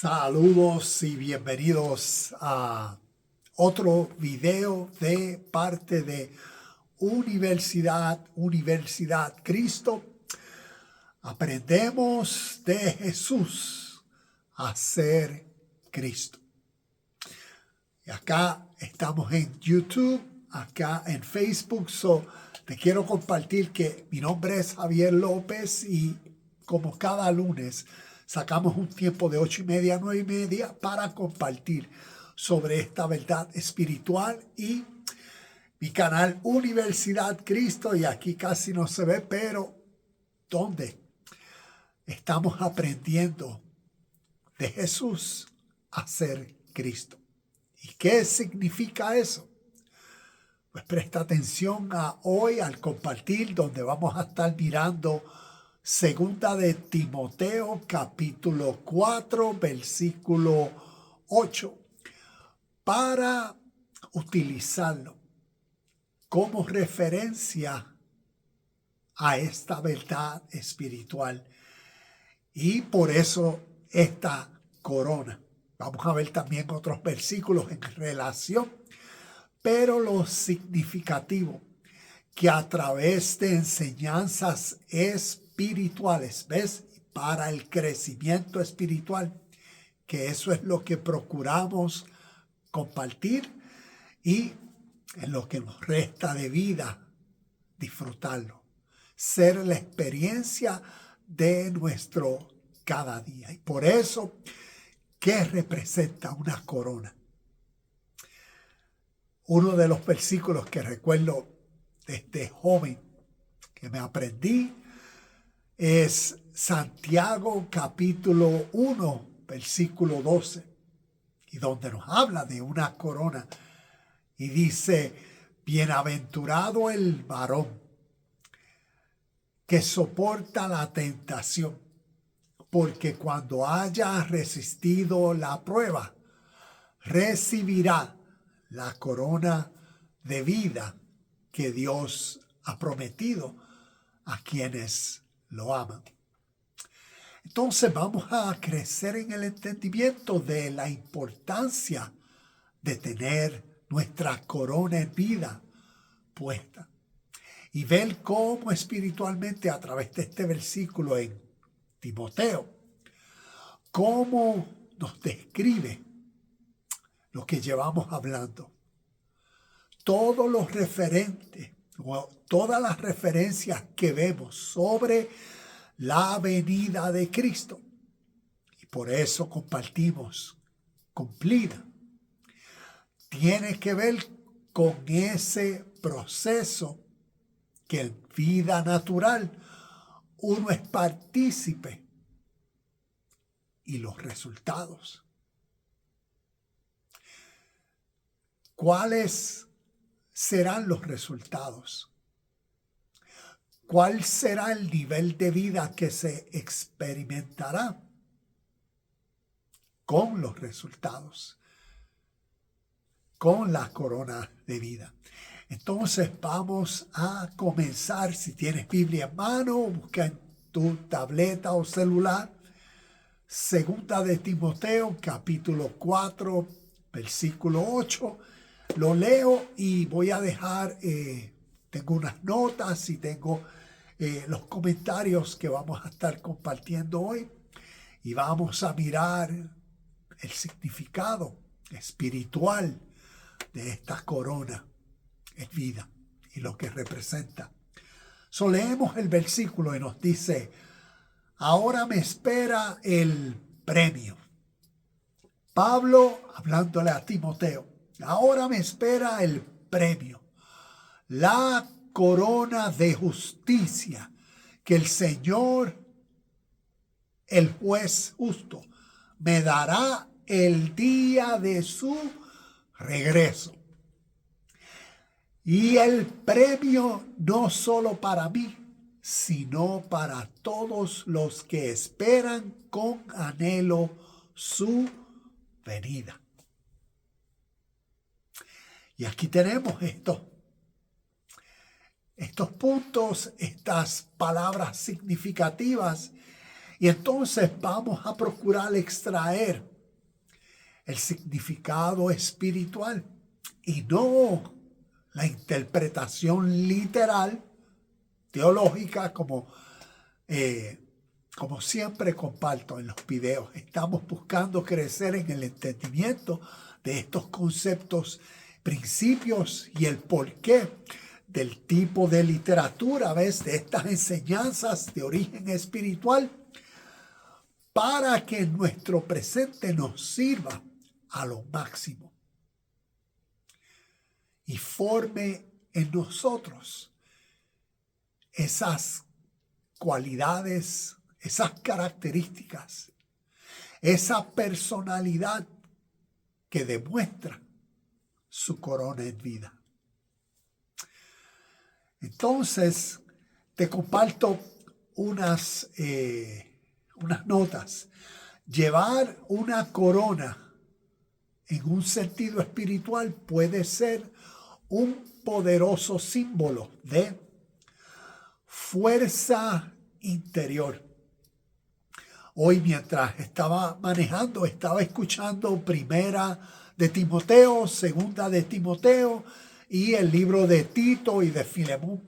Saludos y bienvenidos a otro video de parte de Universidad Cristo. Aprendemos de Jesús a ser Cristo. Y acá estamos en YouTube, acá en Facebook. Te quiero compartir que mi nombre es Javier López y como cada lunes sacamos un tiempo de 8:30 a 9:30 para compartir sobre esta verdad espiritual y mi canal Universidad Cristo. Y aquí casi no se ve, pero ¿dónde? Estamos aprendiendo de Jesús a ser Cristo. ¿Y qué significa eso? Pues presta atención a hoy al compartir, donde vamos a estar mirando Segunda de Timoteo, capítulo 4, versículo 8, para utilizarlo como referencia a esta verdad espiritual. Y por eso esta corona. Vamos a ver también otros versículos en relación, pero lo significativo que a través de enseñanzas espirituales, ¿ves? Para el crecimiento espiritual, que eso es lo que procuramos compartir y en lo que nos resta de vida, disfrutarlo, ser la experiencia de nuestro cada día. Y por eso, ¿qué representa una corona? Uno de los versículos que recuerdo desde joven que me aprendí es Santiago capítulo 1, versículo 12, y donde nos habla de una corona y dice: bienaventurado el varón que soporta la tentación, porque cuando haya resistido la prueba, recibirá la corona de vida que Dios ha prometido a quienes lo aman. Entonces vamos a crecer en el entendimiento de la importancia de tener nuestra corona en vida puesta y ver cómo espiritualmente a través de este versículo en Timoteo, cómo nos describe lo que llevamos hablando. Todos los referentes, o todas las referencias que vemos sobre la venida de Cristo, y por eso compartimos cumplida, tiene que ver con ese proceso que en vida natural uno es partícipe y los resultados. ¿Cuáles serán los resultados? ¿Cuál será el nivel de vida que se experimentará con los resultados, con la corona de vida? Entonces vamos a comenzar. Si tienes Biblia en mano, busca en tu tableta o celular Segunda de Timoteo, capítulo 4, versículo 8. Lo leo y voy a dejar, tengo unas notas y tengo los comentarios que vamos a estar compartiendo hoy. Y vamos a mirar el significado espiritual de esta corona en vida y lo que representa. Leemos el versículo y nos dice: ahora me espera el premio. Pablo hablándole a Timoteo: ahora me espera el premio, la corona de justicia que el Señor, el juez justo, me dará el día de su regreso. Y el premio no solo para mí, sino para todos los que esperan con anhelo su venida. Y aquí tenemos estos puntos, estas palabras significativas, Y entonces vamos a procurar extraer el significado espiritual y no la interpretación literal, teológica, como siempre comparto en los videos. Estamos buscando crecer en el entendimiento de estos conceptos, principios y el porqué del tipo de literatura, ¿ves? De estas enseñanzas de origen espiritual, para que nuestro presente nos sirva a lo máximo y forme en nosotros esas cualidades, esas características, esa personalidad que demuestra su corona en vida. Entonces, te comparto unas notas. Llevar una corona en un sentido espiritual puede ser un poderoso símbolo de fuerza interior. Hoy, mientras estaba manejando, estaba escuchando Primera de Timoteo, Segunda de Timoteo y el libro de Tito y de Filemón.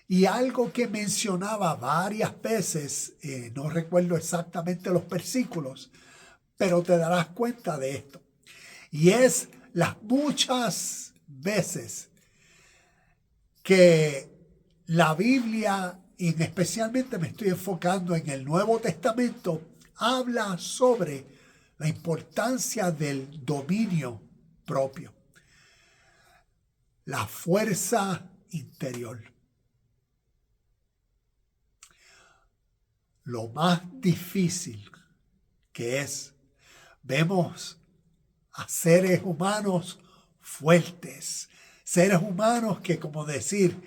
Y algo que mencionaba varias veces, no recuerdo exactamente los versículos, pero te darás cuenta de esto. Y es las muchas veces que la Biblia, y especialmente me estoy enfocando en el Nuevo Testamento, habla sobre la importancia del dominio propio, la fuerza interior. Lo más difícil que es, vemos a seres humanos fuertes, seres humanos que, como decir,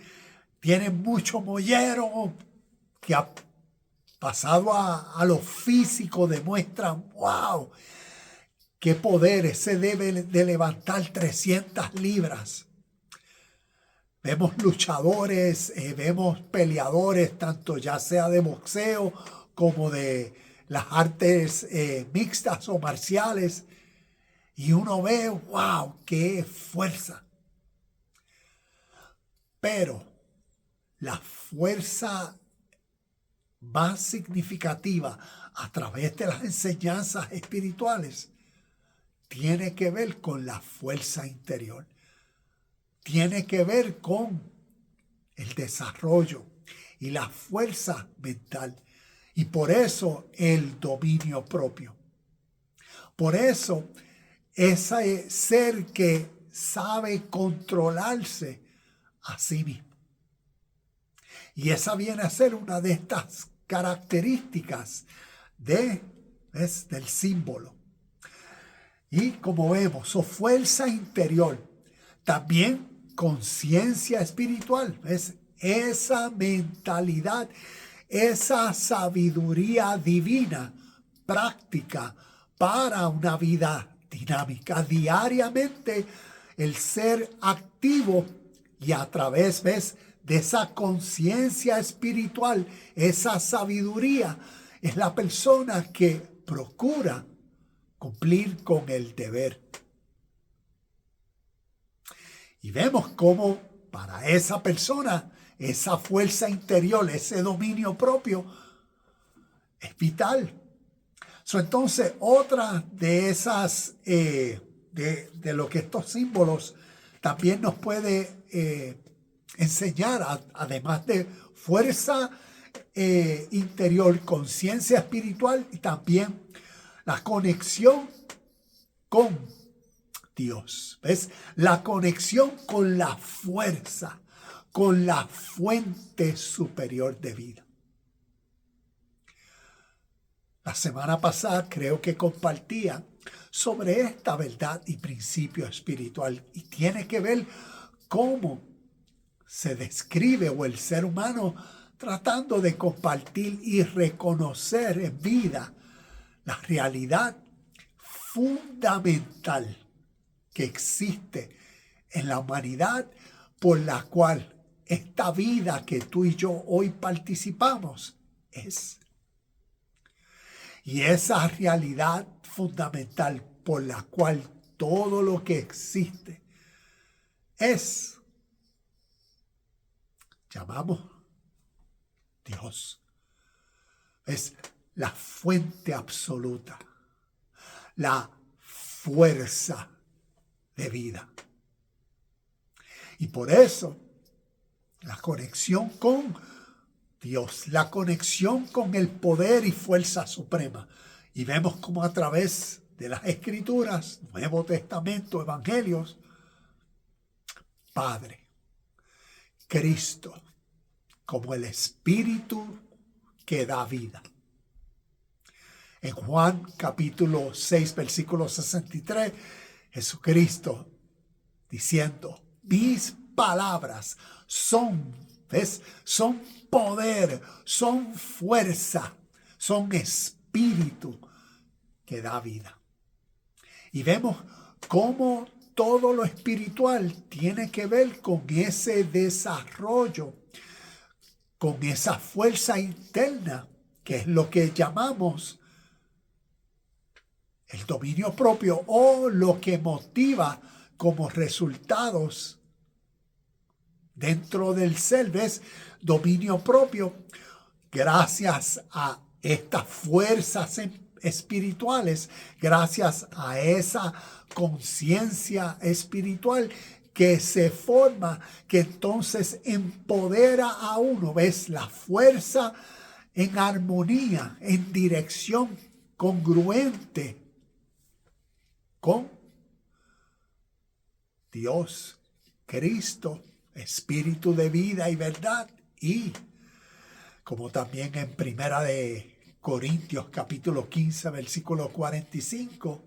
tienen mucho mollero, que ha pasado a lo físico, demuestran, wow, qué poder, ese debe de levantar 300 libras. Vemos luchadores, vemos peleadores, tanto ya sea de boxeo como de las artes mixtas o marciales. Y uno ve, wow, qué fuerza. Pero la fuerza más significativa a través de las enseñanzas espirituales tiene que ver con la fuerza interior. Tiene que ver con el desarrollo y la fuerza mental. Y por eso el dominio propio. Por eso ese ser que sabe controlarse a sí mismo. Y esa viene a ser una de estas características del símbolo. Y como vemos, su fuerza interior, también conciencia espiritual, es esa mentalidad, esa sabiduría divina, práctica para una vida dinámica. Diariamente el ser activo y a través, de esa conciencia espiritual, esa sabiduría, es la persona que procura cumplir con el deber. Y vemos cómo para esa persona, esa fuerza interior, ese dominio propio, es vital. Entonces, otra de esas, de lo que estos símbolos también nos puede enseñar, además de fuerza interior, conciencia espiritual y también la conexión con Dios. ¿Ves? La conexión con la fuerza, con la fuente superior de vida. La semana pasada creo que compartía sobre esta verdad y principio espiritual y tiene que ver cómo se describe o el ser humano tratando de compartir y reconocer en vida la realidad fundamental que existe en la humanidad por la cual esta vida que tú y yo hoy participamos es. Y esa realidad fundamental por la cual todo lo que existe es, llamamos Dios. Es la fuente absoluta, la fuerza de vida. Y por eso, la conexión con Dios, la conexión con el poder y fuerza suprema. Y vemos como a través de las Escrituras, Nuevo Testamento, Evangelios, Padre, Cristo, como el Espíritu que da vida. En Juan capítulo 6, versículo 63, Jesucristo diciendo, mis palabras son, ¿ves? Son poder, son fuerza, son espíritu que da vida. Y vemos cómo todo lo espiritual tiene que ver con ese desarrollo, con esa fuerza interna, que es lo que llamamos el dominio propio o lo que motiva como resultados dentro del ser. ¿Ves? Dominio propio, gracias a estas fuerzas espirituales, gracias a esa conciencia espiritual que se forma, que entonces empodera a uno. ¿Ves? La fuerza en armonía, en dirección congruente con Dios, Cristo, Espíritu de vida y verdad. Y como también en Primera de Corintios capítulo 15 versículo 45,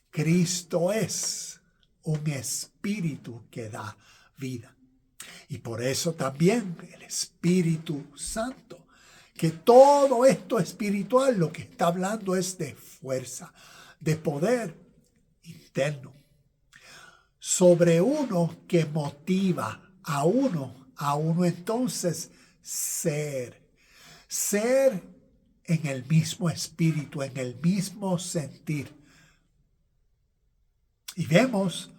Cristo es un espíritu que da vida. Y por eso también el Espíritu Santo, que todo esto espiritual lo que está hablando es de fuerza, de poder interno sobre uno, que motiva a uno entonces ser en el mismo espíritu, en el mismo sentir. Y vemos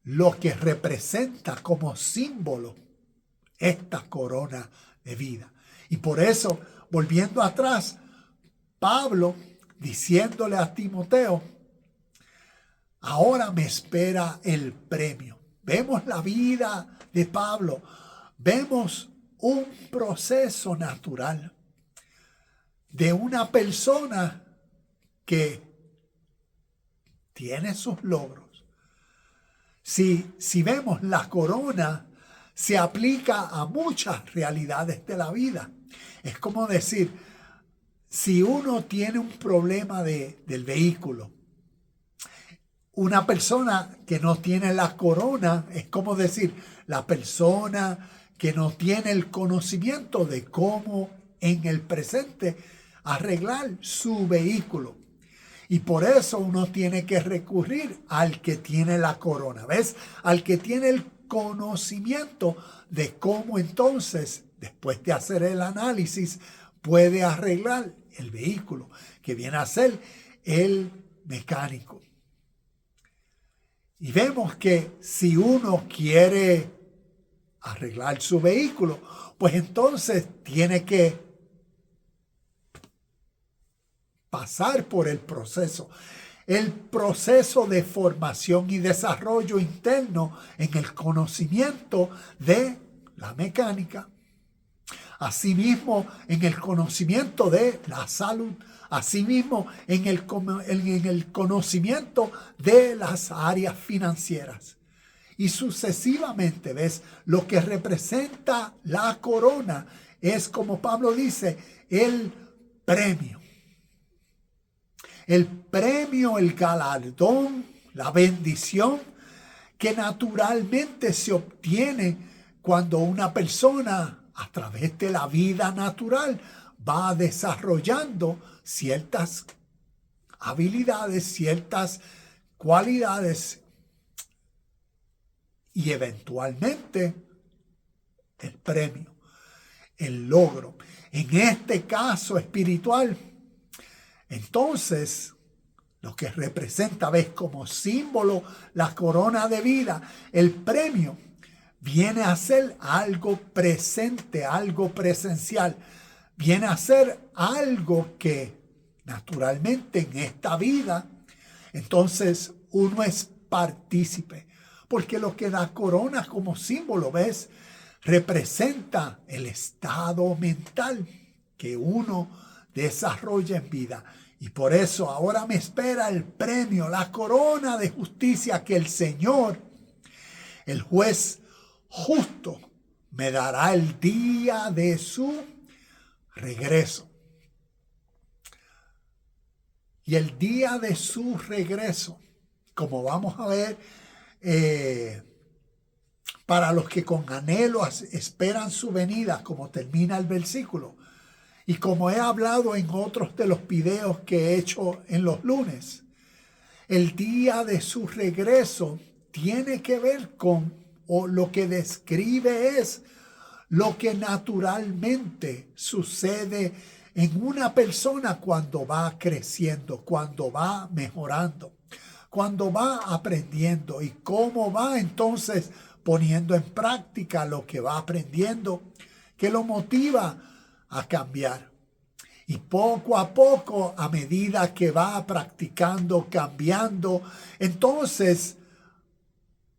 lo que representa como símbolo esta corona de vida. Y por eso, volviendo atrás, Pablo diciéndole a Timoteo, ahora me espera el premio. Vemos la vida de Pablo, vemos un proceso natural de una persona que tiene sus logros. Si vemos la corona, se aplica a muchas realidades de la vida. Es como decir, si uno tiene un problema del vehículo, una persona que no tiene la corona, es como decir, la persona que no tiene el conocimiento de cómo en el presente arreglar su vehículo. Y por eso uno tiene que recurrir al que tiene la corona, ¿ves? Al que tiene el conocimiento de cómo entonces, después de hacer el análisis, puede arreglar el vehículo, que viene a ser el mecánico. Y vemos que si uno quiere arreglar su vehículo, pues entonces tiene que pasar por el proceso de formación y desarrollo interno en el conocimiento de la mecánica. Asimismo, en el conocimiento de la salud. Asimismo, en el conocimiento de las áreas financieras. Y sucesivamente, ¿ves? Lo que representa la corona es, como Pablo dice, el premio. El premio, el galardón, la bendición que naturalmente se obtiene cuando una persona, a través de la vida natural, va desarrollando ciertas habilidades, ciertas cualidades y eventualmente el premio, el logro. En este caso espiritual, Entonces, lo que representa, ves, como símbolo la corona de vida, el premio viene a ser algo presente, algo presencial. Viene a ser algo que naturalmente en esta vida, entonces uno es partícipe. Porque lo que la corona como símbolo, ves, representa el estado mental que uno desarrolla en vida. Y por eso ahora me espera el premio, la corona de justicia que el Señor, el juez justo, me dará el día de su regreso. Y el día de su regreso, como vamos a ver, para los que con anhelo esperan su venida, como termina el versículo, y como he hablado en otros de los videos que he hecho en los lunes, el día de su regreso tiene que ver con, o lo que describe es lo que naturalmente sucede en una persona cuando va creciendo, cuando va mejorando, cuando va aprendiendo y cómo va entonces poniendo en práctica lo que va aprendiendo, que lo motiva a cambiar. Y poco a poco, a medida que va practicando, cambiando, entonces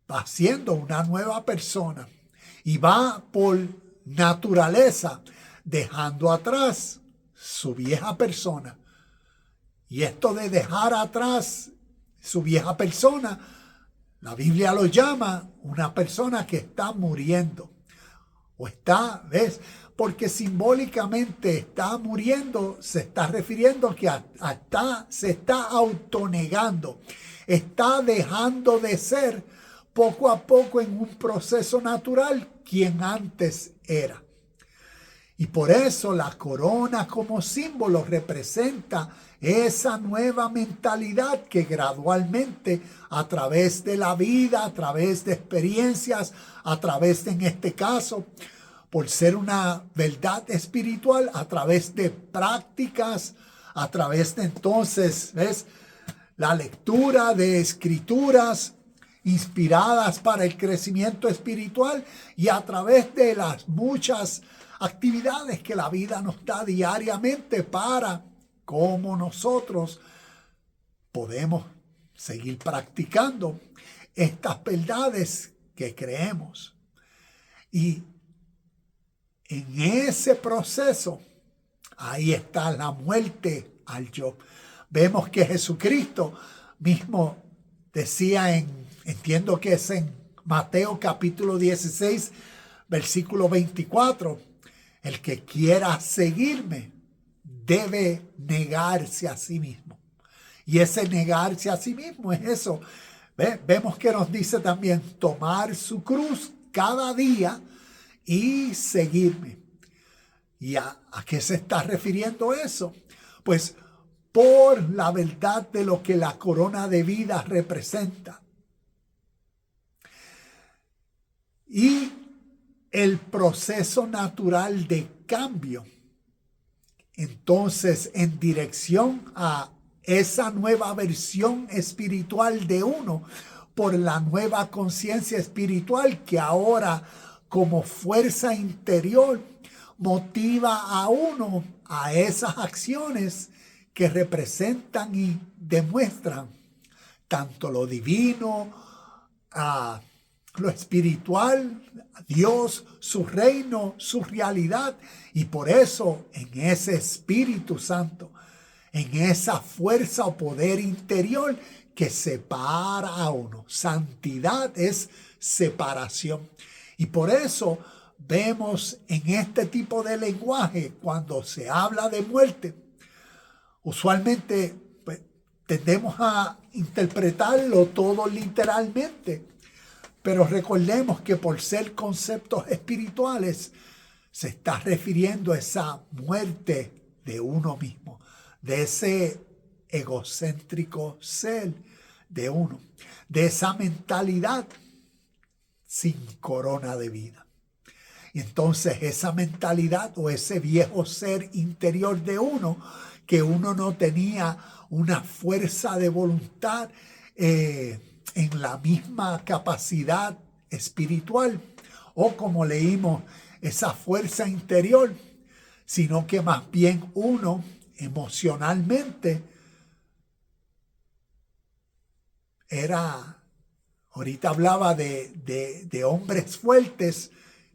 va siendo una nueva persona y va por naturaleza dejando atrás su vieja persona. Y esto de dejar atrás su vieja persona, la Biblia lo llama una persona que está muriendo. O está, ¿ves? Porque simbólicamente está muriendo, se está refiriendo que se está autonegando, está dejando de ser poco a poco en un proceso natural quien antes era. Y por eso la corona como símbolo representa esa nueva mentalidad que gradualmente a través de la vida, a través de experiencias, a través de, en este caso, por ser una verdad espiritual, a través de prácticas, a través de entonces, ¿ves? La lectura de escrituras inspiradas para el crecimiento espiritual y a través de las muchas actividades que la vida nos da diariamente para cómo nosotros podemos seguir practicando estas verdades que creemos. Y en ese proceso, ahí está la muerte al yo. Vemos que Jesucristo mismo decía entiendo que es en Mateo capítulo 16, versículo 24, el que quiera seguirme debe negarse a sí mismo. Y ese negarse a sí mismo es eso. Vemos que nos dice también tomar su cruz cada día y seguirme. ¿Y a qué se está refiriendo eso? Pues por la verdad de lo que la corona de vida representa. Y el proceso natural de cambio. Entonces, en dirección a esa nueva versión espiritual de uno, por la nueva conciencia espiritual que ahora como fuerza interior motiva a uno a esas acciones que representan y demuestran tanto lo divino, lo espiritual, Dios, su reino, su realidad. Y por eso en ese Espíritu Santo, en esa fuerza o poder interior que separa a uno. Santidad es separación. Y por eso vemos en este tipo de lenguaje, cuando se habla de muerte, usualmente pues, tendemos a interpretarlo todo literalmente. Pero recordemos que por ser conceptos espirituales, se está refiriendo a esa muerte de uno mismo, de ese egocéntrico ser de uno, de esa mentalidad sin corona de vida. Y entonces esa mentalidad o ese viejo ser interior de uno que uno no tenía una fuerza de voluntad en la misma capacidad espiritual, o como leímos, esa fuerza interior, sino que más bien uno emocionalmente era, ahorita hablaba de hombres fuertes,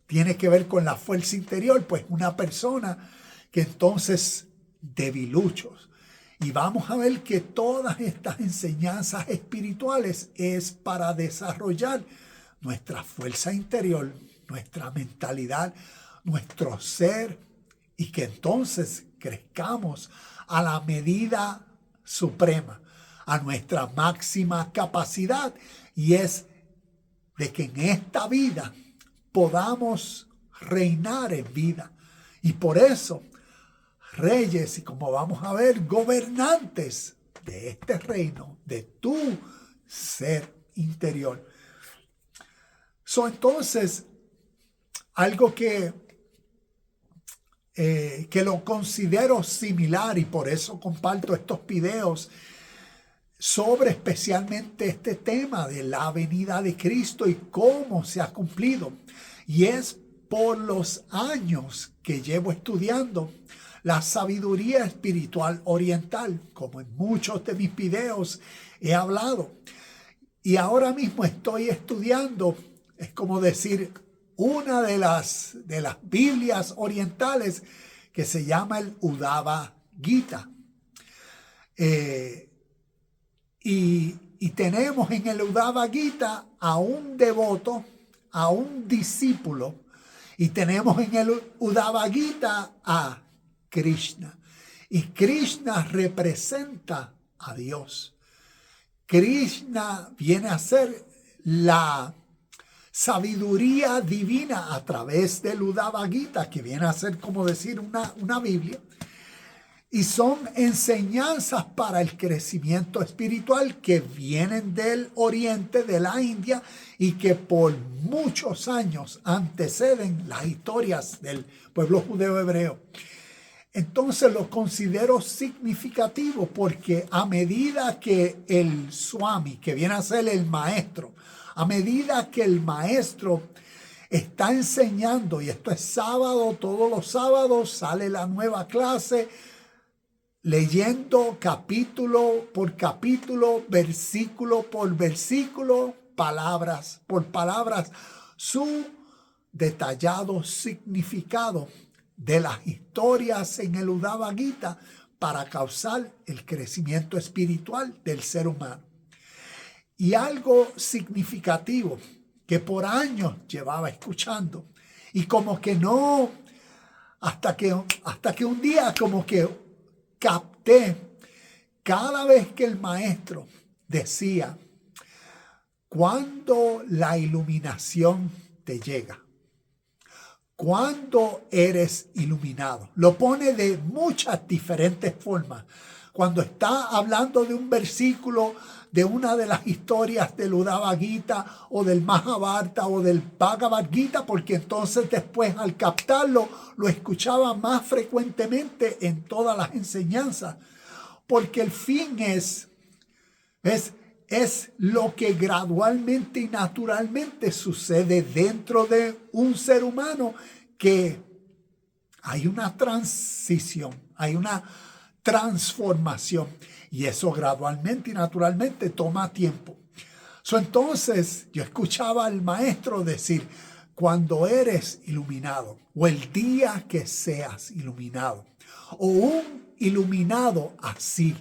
tiene que ver con la fuerza interior, pues una persona que entonces debiluchos. Y vamos a ver que todas estas enseñanzas espirituales es para desarrollar nuestra fuerza interior, nuestra mentalidad, nuestro ser, y que entonces crezcamos a la medida suprema, a nuestra máxima capacidad, y es de que en esta vida podamos reinar en vida. Y por eso, reyes y, como vamos a ver, gobernantes de este reino, de tu ser interior. Entonces, algo que lo considero similar, y por eso comparto estos videos sobre especialmente este tema de la venida de Cristo y cómo se ha cumplido. Y es por los años que llevo estudiando la sabiduría espiritual oriental, como en muchos de mis videos he hablado. Y ahora mismo estoy estudiando, es como decir, una de las Biblias orientales que se llama el Uddhava Gita. Y tenemos en el Uddhava Gita a un devoto, a un discípulo, y tenemos en el Uddhava Gita a Krishna. Y Krishna representa a Dios. Krishna viene a ser la sabiduría divina a través del Uddhava Gita, que viene a ser como decir una Biblia. Y son enseñanzas para el crecimiento espiritual que vienen del oriente, de la India, y que por muchos años anteceden las historias del pueblo judeo hebreo. Entonces lo considero significativo porque a medida que el Swami, que viene a ser el maestro, a medida que el maestro está enseñando, y esto es sábado, todos los sábados sale la nueva clase, leyendo capítulo por capítulo, versículo por versículo, palabras por palabras, su detallado significado de las historias en el Uddhava Gita para causar el crecimiento espiritual del ser humano. Y algo significativo que por años llevaba escuchando, y como que no, hasta que un día como que capté, cada vez que el maestro decía, cuando la iluminación te llega, cuando eres iluminado, lo pone de muchas diferentes formas. Cuando está hablando de un versículo de una de las historias del Uddhava Gita o del Mahabharata o del Bhagavad Gita, porque entonces después al captarlo lo escuchaba más frecuentemente en todas las enseñanzas, porque el fin es lo que gradualmente y naturalmente sucede dentro de un ser humano, que hay una transición, hay una transformación, y eso gradualmente y naturalmente toma tiempo. Entonces yo escuchaba al maestro decir, cuando eres iluminado, o el día que seas iluminado, o un iluminado así.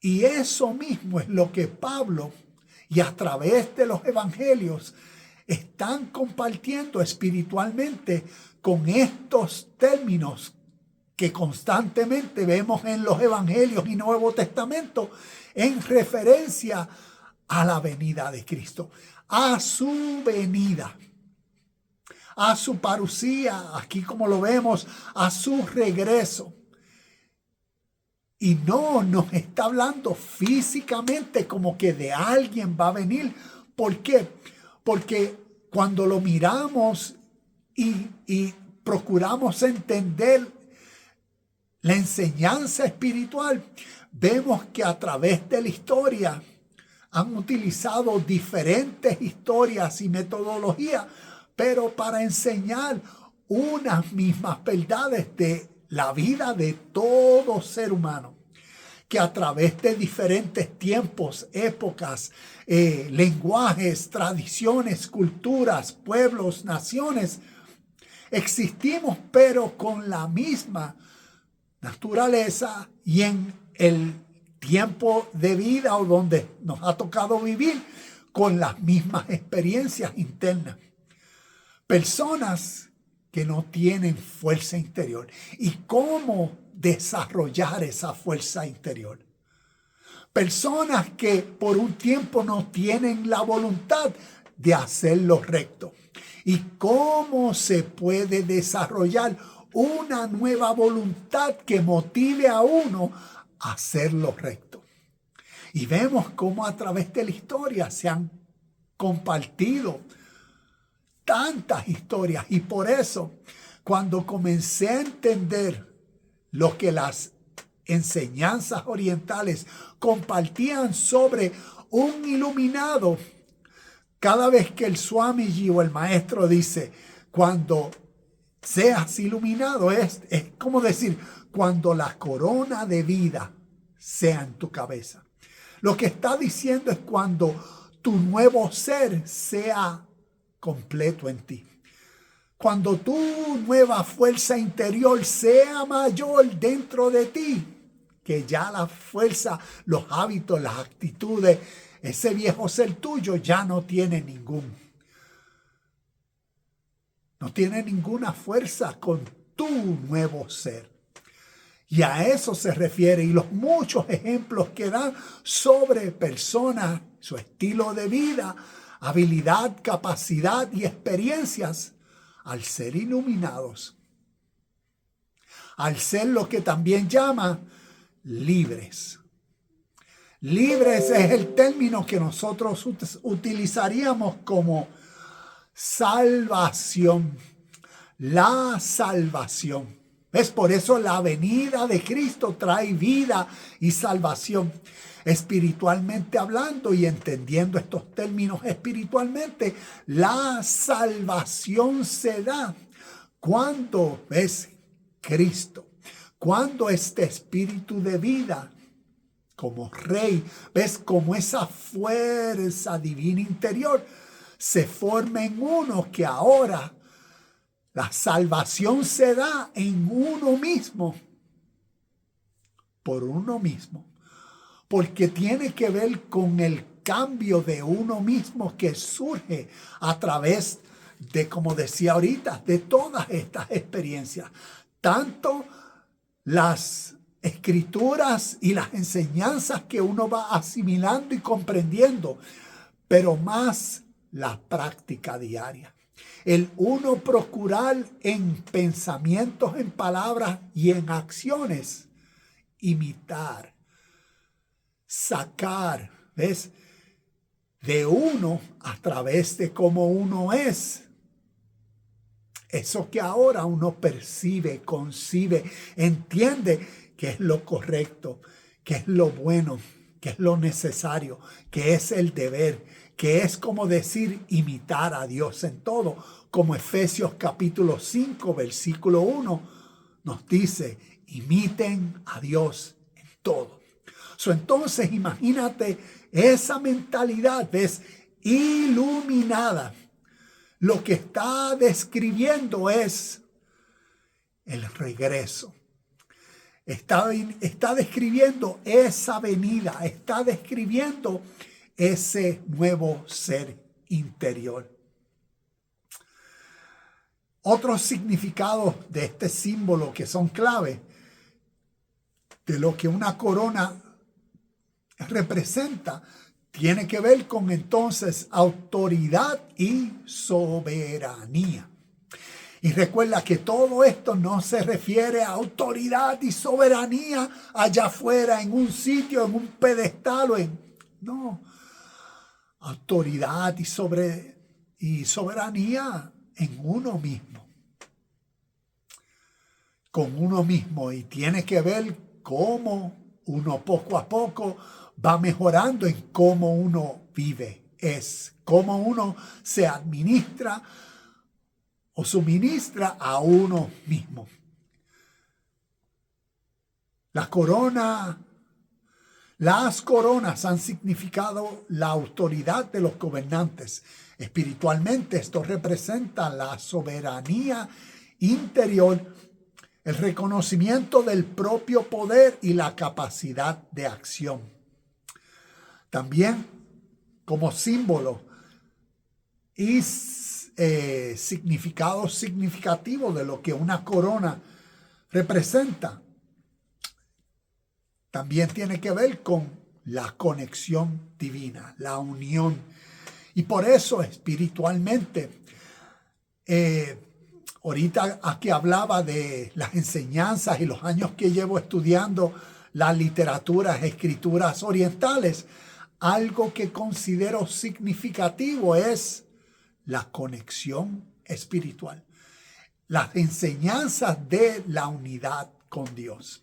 Y eso mismo es lo que Pablo, y a través de los evangelios, están compartiendo espiritualmente con estos términos que constantemente vemos en los evangelios y Nuevo Testamento en referencia a la venida de Cristo, a su venida, a su parusía, aquí como lo vemos, a su regreso. Y no nos está hablando físicamente como que de alguien va a venir. ¿Por qué? Porque cuando lo miramos y procuramos entender la enseñanza espiritual, vemos que a través de la historia han utilizado diferentes historias y metodologías, pero para enseñar unas mismas verdades de la vida de todo ser humano, que a través de diferentes tiempos, épocas, lenguajes, tradiciones, culturas, pueblos, naciones, existimos, pero con la misma naturaleza y en el tiempo de vida o donde nos ha tocado vivir con las mismas experiencias internas. Personas que no tienen fuerza interior. ¿Y cómo desarrollar esa fuerza interior? Personas que por un tiempo no tienen la voluntad de hacer lo recto. ¿Y cómo se puede desarrollar una nueva voluntad que motive a uno a hacer lo recto? Y vemos cómo a través de la historia se han compartido tantas historias. Y por eso, cuando comencé a entender lo que las enseñanzas orientales compartían sobre un iluminado, cada vez que el Swamiji o el maestro dice, cuando seas iluminado, es como decir, cuando la corona de vida sea en tu cabeza. Lo que está diciendo es cuando tu nuevo ser sea completo en ti. Cuando tu nueva fuerza interior sea mayor dentro de ti, que ya la fuerza, los hábitos, las actitudes, ese viejo ser tuyo ya no tiene ninguna fuerza con tu nuevo ser. Y a eso se refiere, y los muchos ejemplos que dan sobre personas, su estilo de vida, habilidad, capacidad y experiencias al ser iluminados, al ser lo que también llama libres. Libres es el término que nosotros utilizaríamos como salvación, la salvación. ¿Ves? Por eso la venida de Cristo trae vida y salvación. Espiritualmente hablando y entendiendo estos términos espiritualmente, la salvación se da cuando es Cristo, cuando este espíritu de vida como rey, ves como esa fuerza divina interior se forma en uno, que ahora la salvación se da en uno mismo, por uno mismo, porque tiene que ver con el cambio de uno mismo que surge a través de, como decía ahorita, de todas estas experiencias, tanto las escrituras y las enseñanzas que uno va asimilando y comprendiendo, pero más la práctica diaria. El uno procurar en pensamientos, en palabras y en acciones, imitar, sacar, ¿ves? De uno a través de cómo uno es. Eso que ahora uno percibe, concibe, entiende que es lo correcto, que es lo bueno, que es lo necesario, que es el deber, que es como decir imitar a Dios en todo, como Efesios capítulo 5, versículo 1 nos dice, imiten a Dios en todo. Entonces imagínate esa mentalidad, ¿ves? Iluminada. Lo que está describiendo es el regreso. Está describiendo esa venida, está describiendo ese nuevo ser interior. Otros significados de este símbolo que son clave de lo que una corona representa, tiene que ver con entonces autoridad y soberanía. Y recuerda que todo esto no se refiere a autoridad y soberanía allá afuera, en un sitio, en un pedestal no. Autoridad y soberanía en uno mismo. con uno mismo y tiene que ver cómo uno poco a poco va mejorando en cómo uno vive, es cómo uno se administra o suministra a uno mismo. Las coronas han significado la autoridad de los gobernantes. Espiritualmente, esto representa la soberanía interior, el reconocimiento del propio poder y la capacidad de acción. También, como símbolo y significado significativo de lo que una corona representa, también tiene que ver con la conexión divina, la unión. Y por eso espiritualmente, ahorita aquí hablaba de las enseñanzas y los años que llevo estudiando las literaturas, escrituras orientales, algo que considero significativo es la conexión espiritual, las enseñanzas de la unidad con Dios.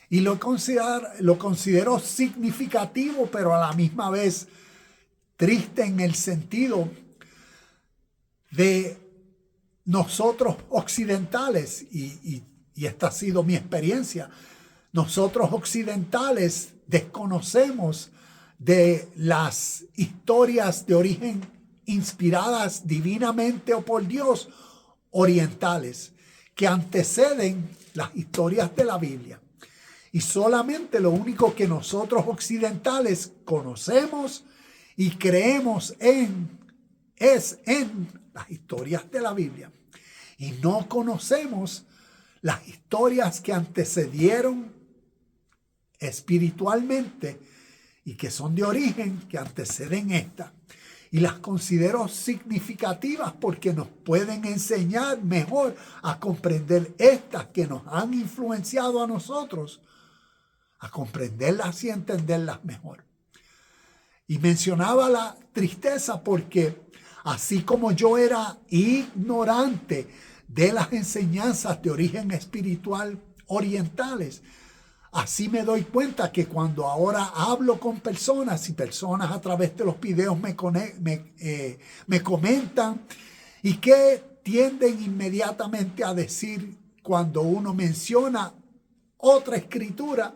Y lo considero significativo, pero a la misma vez triste en el sentido de nosotros occidentales, y esta ha sido mi experiencia, nosotros occidentales desconocemos de las historias de origen inspiradas divinamente o por Dios orientales que anteceden las historias de la Biblia. Y solamente lo único que nosotros occidentales conocemos y creemos es en las historias de la Biblia. Y no conocemos las historias que antecedieron espiritualmente y que son de origen, que anteceden esta. Y las considero significativas porque nos pueden enseñar mejor a comprender estas que nos han influenciado a nosotros, a comprenderlas y entenderlas mejor. Y mencionaba la tristeza porque así como yo era ignorante de las enseñanzas de origen espiritual orientales, así me doy cuenta que cuando ahora hablo con personas y personas a través de los videos me comentan y que tienden inmediatamente a decir cuando uno menciona otra escritura,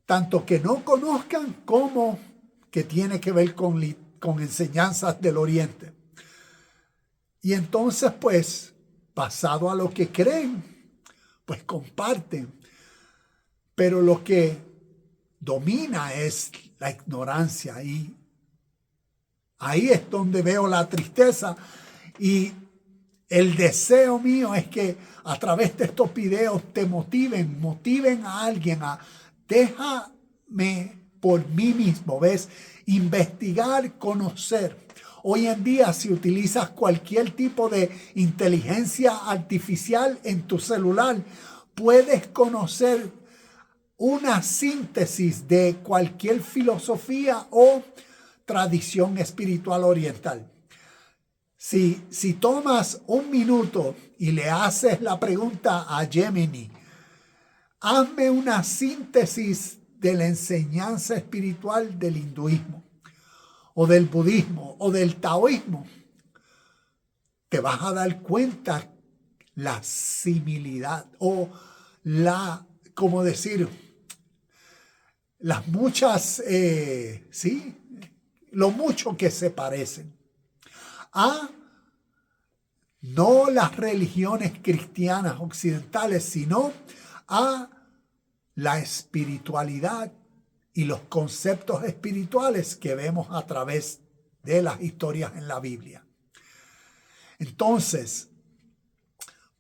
tanto que no conozcan como que tiene que ver con enseñanzas del Oriente. Y entonces, pues, basado a lo que creen, pues comparten. Pero lo que domina es la ignorancia. Y ahí es donde veo la tristeza. Y el deseo mío es que a través de estos videos te motiven a alguien a déjame por mí mismo, ¿ves? Investigar, conocer. Hoy en día, si utilizas cualquier tipo de inteligencia artificial en tu celular, puedes conocer una síntesis de cualquier filosofía o tradición espiritual oriental. Si tomas un minuto y le haces la pregunta a Gemini, hazme una síntesis de la enseñanza espiritual del hinduismo o del budismo o del taoísmo, te vas a dar cuenta la similidad o como decir, las muchas, lo mucho que se parecen a no las religiones cristianas occidentales, sino a la espiritualidad y los conceptos espirituales que vemos a través de las historias en la Biblia. Entonces,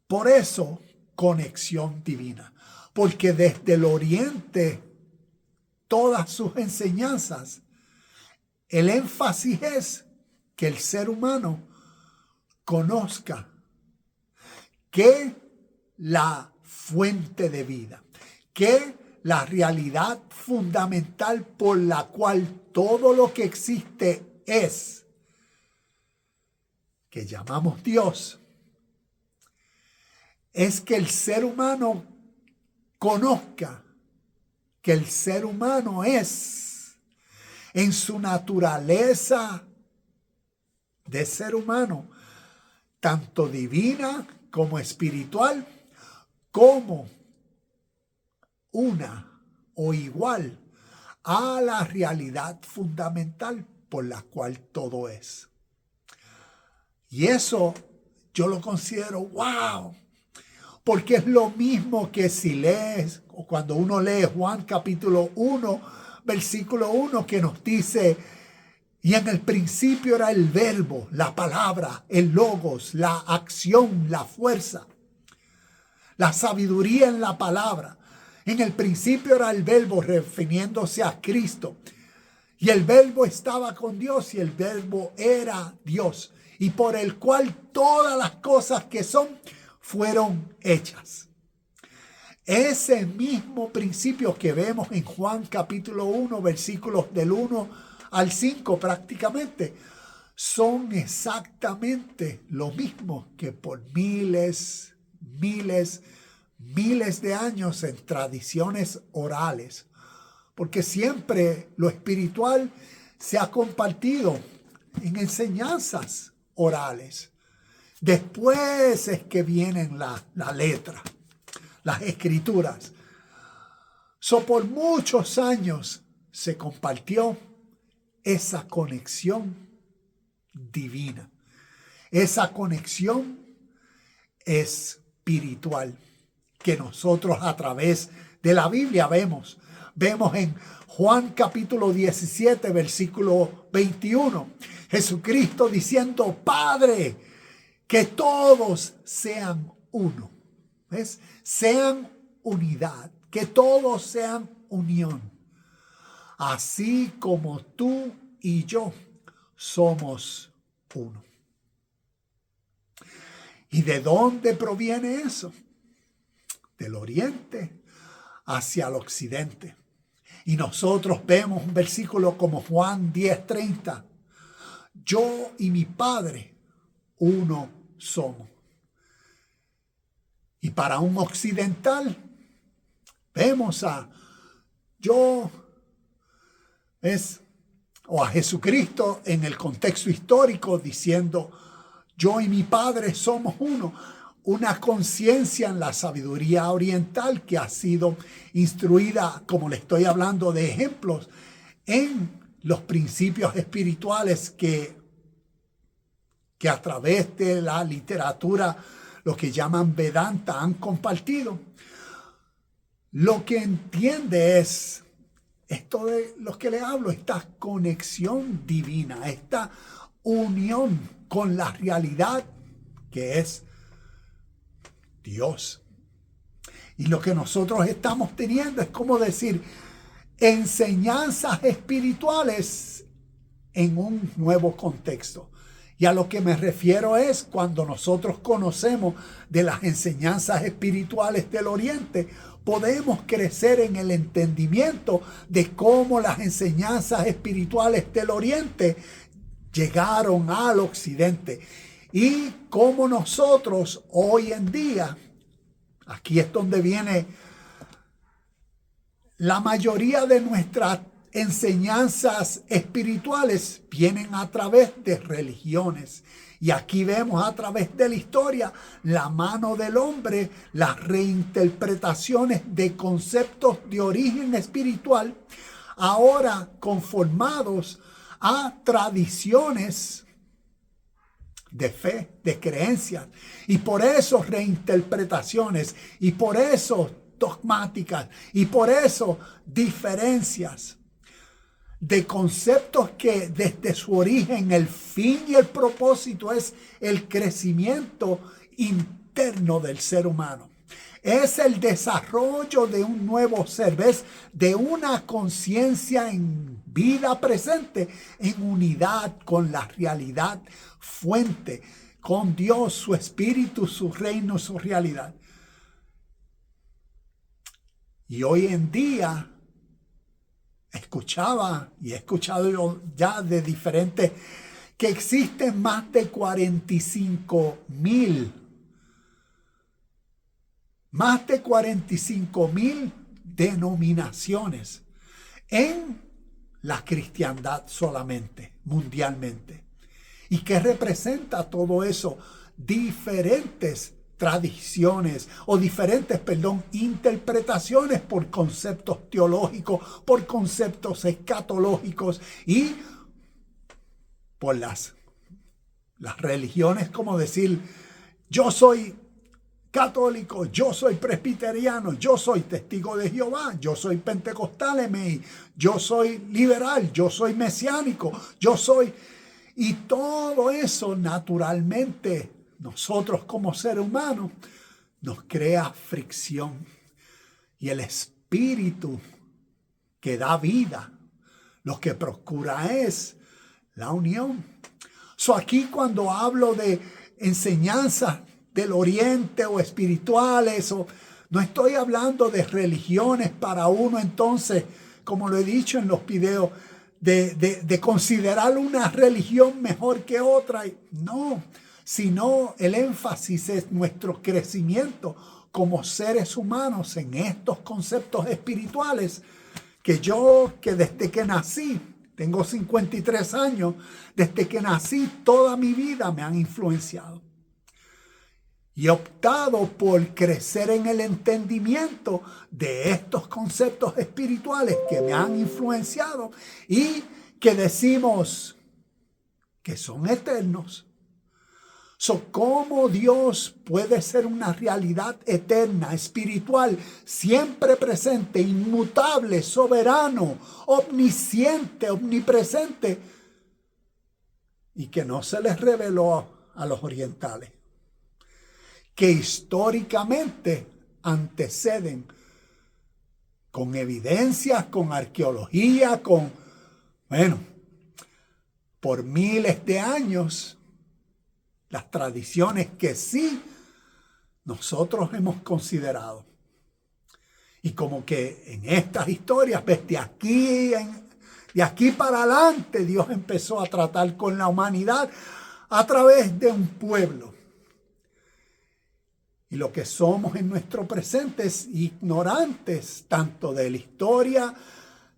por eso, conexión divina, porque desde el Oriente, todas sus enseñanzas, el énfasis es que el ser humano conozca que la fuente de vida, que la realidad fundamental por la cual todo lo que existe es, que llamamos Dios, es que el ser humano conozca que el ser humano es, en su naturaleza de ser humano, tanto divina como espiritual, como una o igual a la realidad fundamental por la cual todo es. Y eso yo lo considero wow, porque es lo mismo que si lees, o cuando uno lee Juan capítulo 1, versículo 1, que nos dice: y en el principio era el verbo, la palabra, el logos, la acción, la fuerza, la sabiduría en la palabra. En el principio era el verbo, refiriéndose a Cristo. Y el verbo estaba con Dios y el verbo era Dios. Y por el cual todas las cosas que son fueron hechas. Ese mismo principio que vemos en Juan capítulo 1, versículos del 1 al 5 prácticamente, son exactamente lo mismo que por miles de años en tradiciones orales, porque siempre lo espiritual se ha compartido en enseñanzas orales. Después es que vienen la letra, las escrituras. Por muchos años se compartió esa conexión divina, esa conexión espiritual que nosotros a través de la Biblia vemos. Vemos en Juan capítulo 17, versículo 21, Jesucristo diciendo: Padre, que todos sean uno. ¿Ves? Sean unidad, que todos sean unión. Así como tú y yo somos uno. ¿Y de dónde proviene eso? Del oriente hacia el occidente. Y nosotros vemos un versículo como Juan 10:30. Yo y mi Padre uno somos. Y para un occidental, vemos a Jesucristo en el contexto histórico diciendo: yo y mi Padre somos uno. Una conciencia en la sabiduría oriental que ha sido instruida, como le estoy hablando de ejemplos, en los principios espirituales que a través de la literatura, lo que llaman Vedanta, han compartido. Lo que entiende es esto de lo que le hablo, esta conexión divina, esta unión con la realidad que es Dios. Y lo que nosotros estamos teniendo es como decir enseñanzas espirituales en un nuevo contexto. Y a lo que me refiero es cuando nosotros conocemos de las enseñanzas espirituales del Oriente, podemos crecer en el entendimiento de cómo las enseñanzas espirituales del Oriente llegaron al Occidente. Y cómo nosotros hoy en día, aquí es donde viene la mayoría de nuestras enseñanzas espirituales, vienen a través de religiones. Y aquí vemos a través de la historia la mano del hombre, las reinterpretaciones de conceptos de origen espiritual, ahora conformados a tradiciones de fe, de creencias, y por eso reinterpretaciones, y por eso dogmáticas, y por eso diferencias de conceptos que desde su origen el fin y el propósito es el crecimiento interno del ser humano. Es el desarrollo de un nuevo ser, ¿ves? De una conciencia en vida presente, en unidad con la realidad fuente, con Dios, su espíritu, su reino, su realidad. Y hoy en día escuchaba y he escuchado ya de diferentes, que existen más de 45,000 más de 45,000 denominaciones en la cristiandad solamente, mundialmente. ¿Y qué representa todo eso? Diferentes tradiciones o diferentes, interpretaciones por conceptos teológicos, por conceptos escatológicos y por las religiones, como decir, yo soy católico, yo soy presbiteriano, yo soy testigo de Jehová, yo soy pentecostal, yo soy liberal, yo soy mesiánico, yo soy... Y todo eso naturalmente, nosotros como seres humanos, nos crea fricción. Y el espíritu que da vida, lo que procura es la unión. Aquí cuando hablo de enseñanzas del oriente o espirituales, no estoy hablando de religiones para uno entonces, como lo he dicho en los videos, de considerar una religión mejor que otra. No, sino el énfasis es nuestro crecimiento como seres humanos en estos conceptos espirituales que desde que nací, tengo 53 años, desde que nací toda mi vida me han influenciado. Y he optado por crecer en el entendimiento de estos conceptos espirituales que me han influenciado y que decimos que son eternos. ¿Cómo Dios puede ser una realidad eterna, espiritual, siempre presente, inmutable, soberano, omnisciente, omnipresente, y que no se les reveló a los orientales, que históricamente anteceden con evidencias, con arqueología, por miles de años, las tradiciones que sí nosotros hemos considerado. Y como que en estas historias, de aquí para adelante, Dios empezó a tratar con la humanidad a través de un pueblo. Y lo que somos en nuestro presente es ignorantes tanto de la historia,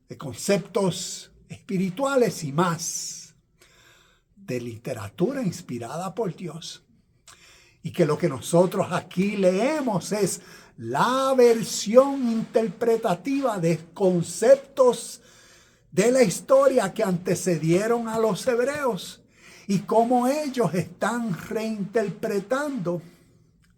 de conceptos espirituales y más de literatura inspirada por Dios. Y que lo que nosotros aquí leemos es la versión interpretativa de conceptos de la historia que antecedieron a los hebreos y cómo ellos están reinterpretando.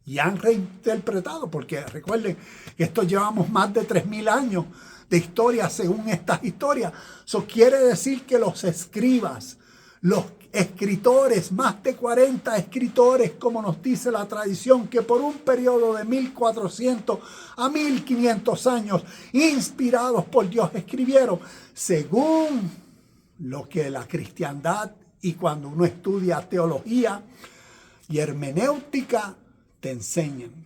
Y han reinterpretado, porque recuerden que esto llevamos más de 3,000 años de historia según estas historias. Eso quiere decir que los escribas, los escritores, más de 40 escritores, como nos dice la tradición, que por un periodo de 1400 a 1500 años, inspirados por Dios, escribieron según lo que la cristiandad, y cuando uno estudia teología y hermenéutica, te enseñan.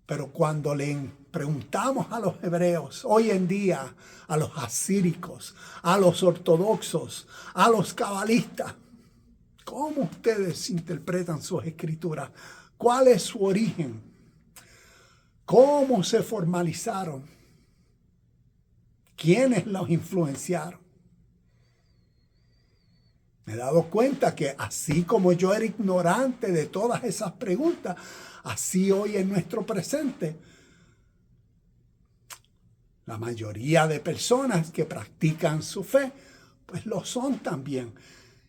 Pero cuando le preguntamos a los hebreos, hoy en día, a los asíricos, a los ortodoxos, a los cabalistas, ¿cómo ustedes interpretan sus escrituras? ¿Cuál es su origen? ¿Cómo se formalizaron? ¿Quiénes los influenciaron? Me he dado cuenta que así como yo era ignorante de todas esas preguntas, así hoy en nuestro presente, la mayoría de personas que practican su fe, pues lo son también.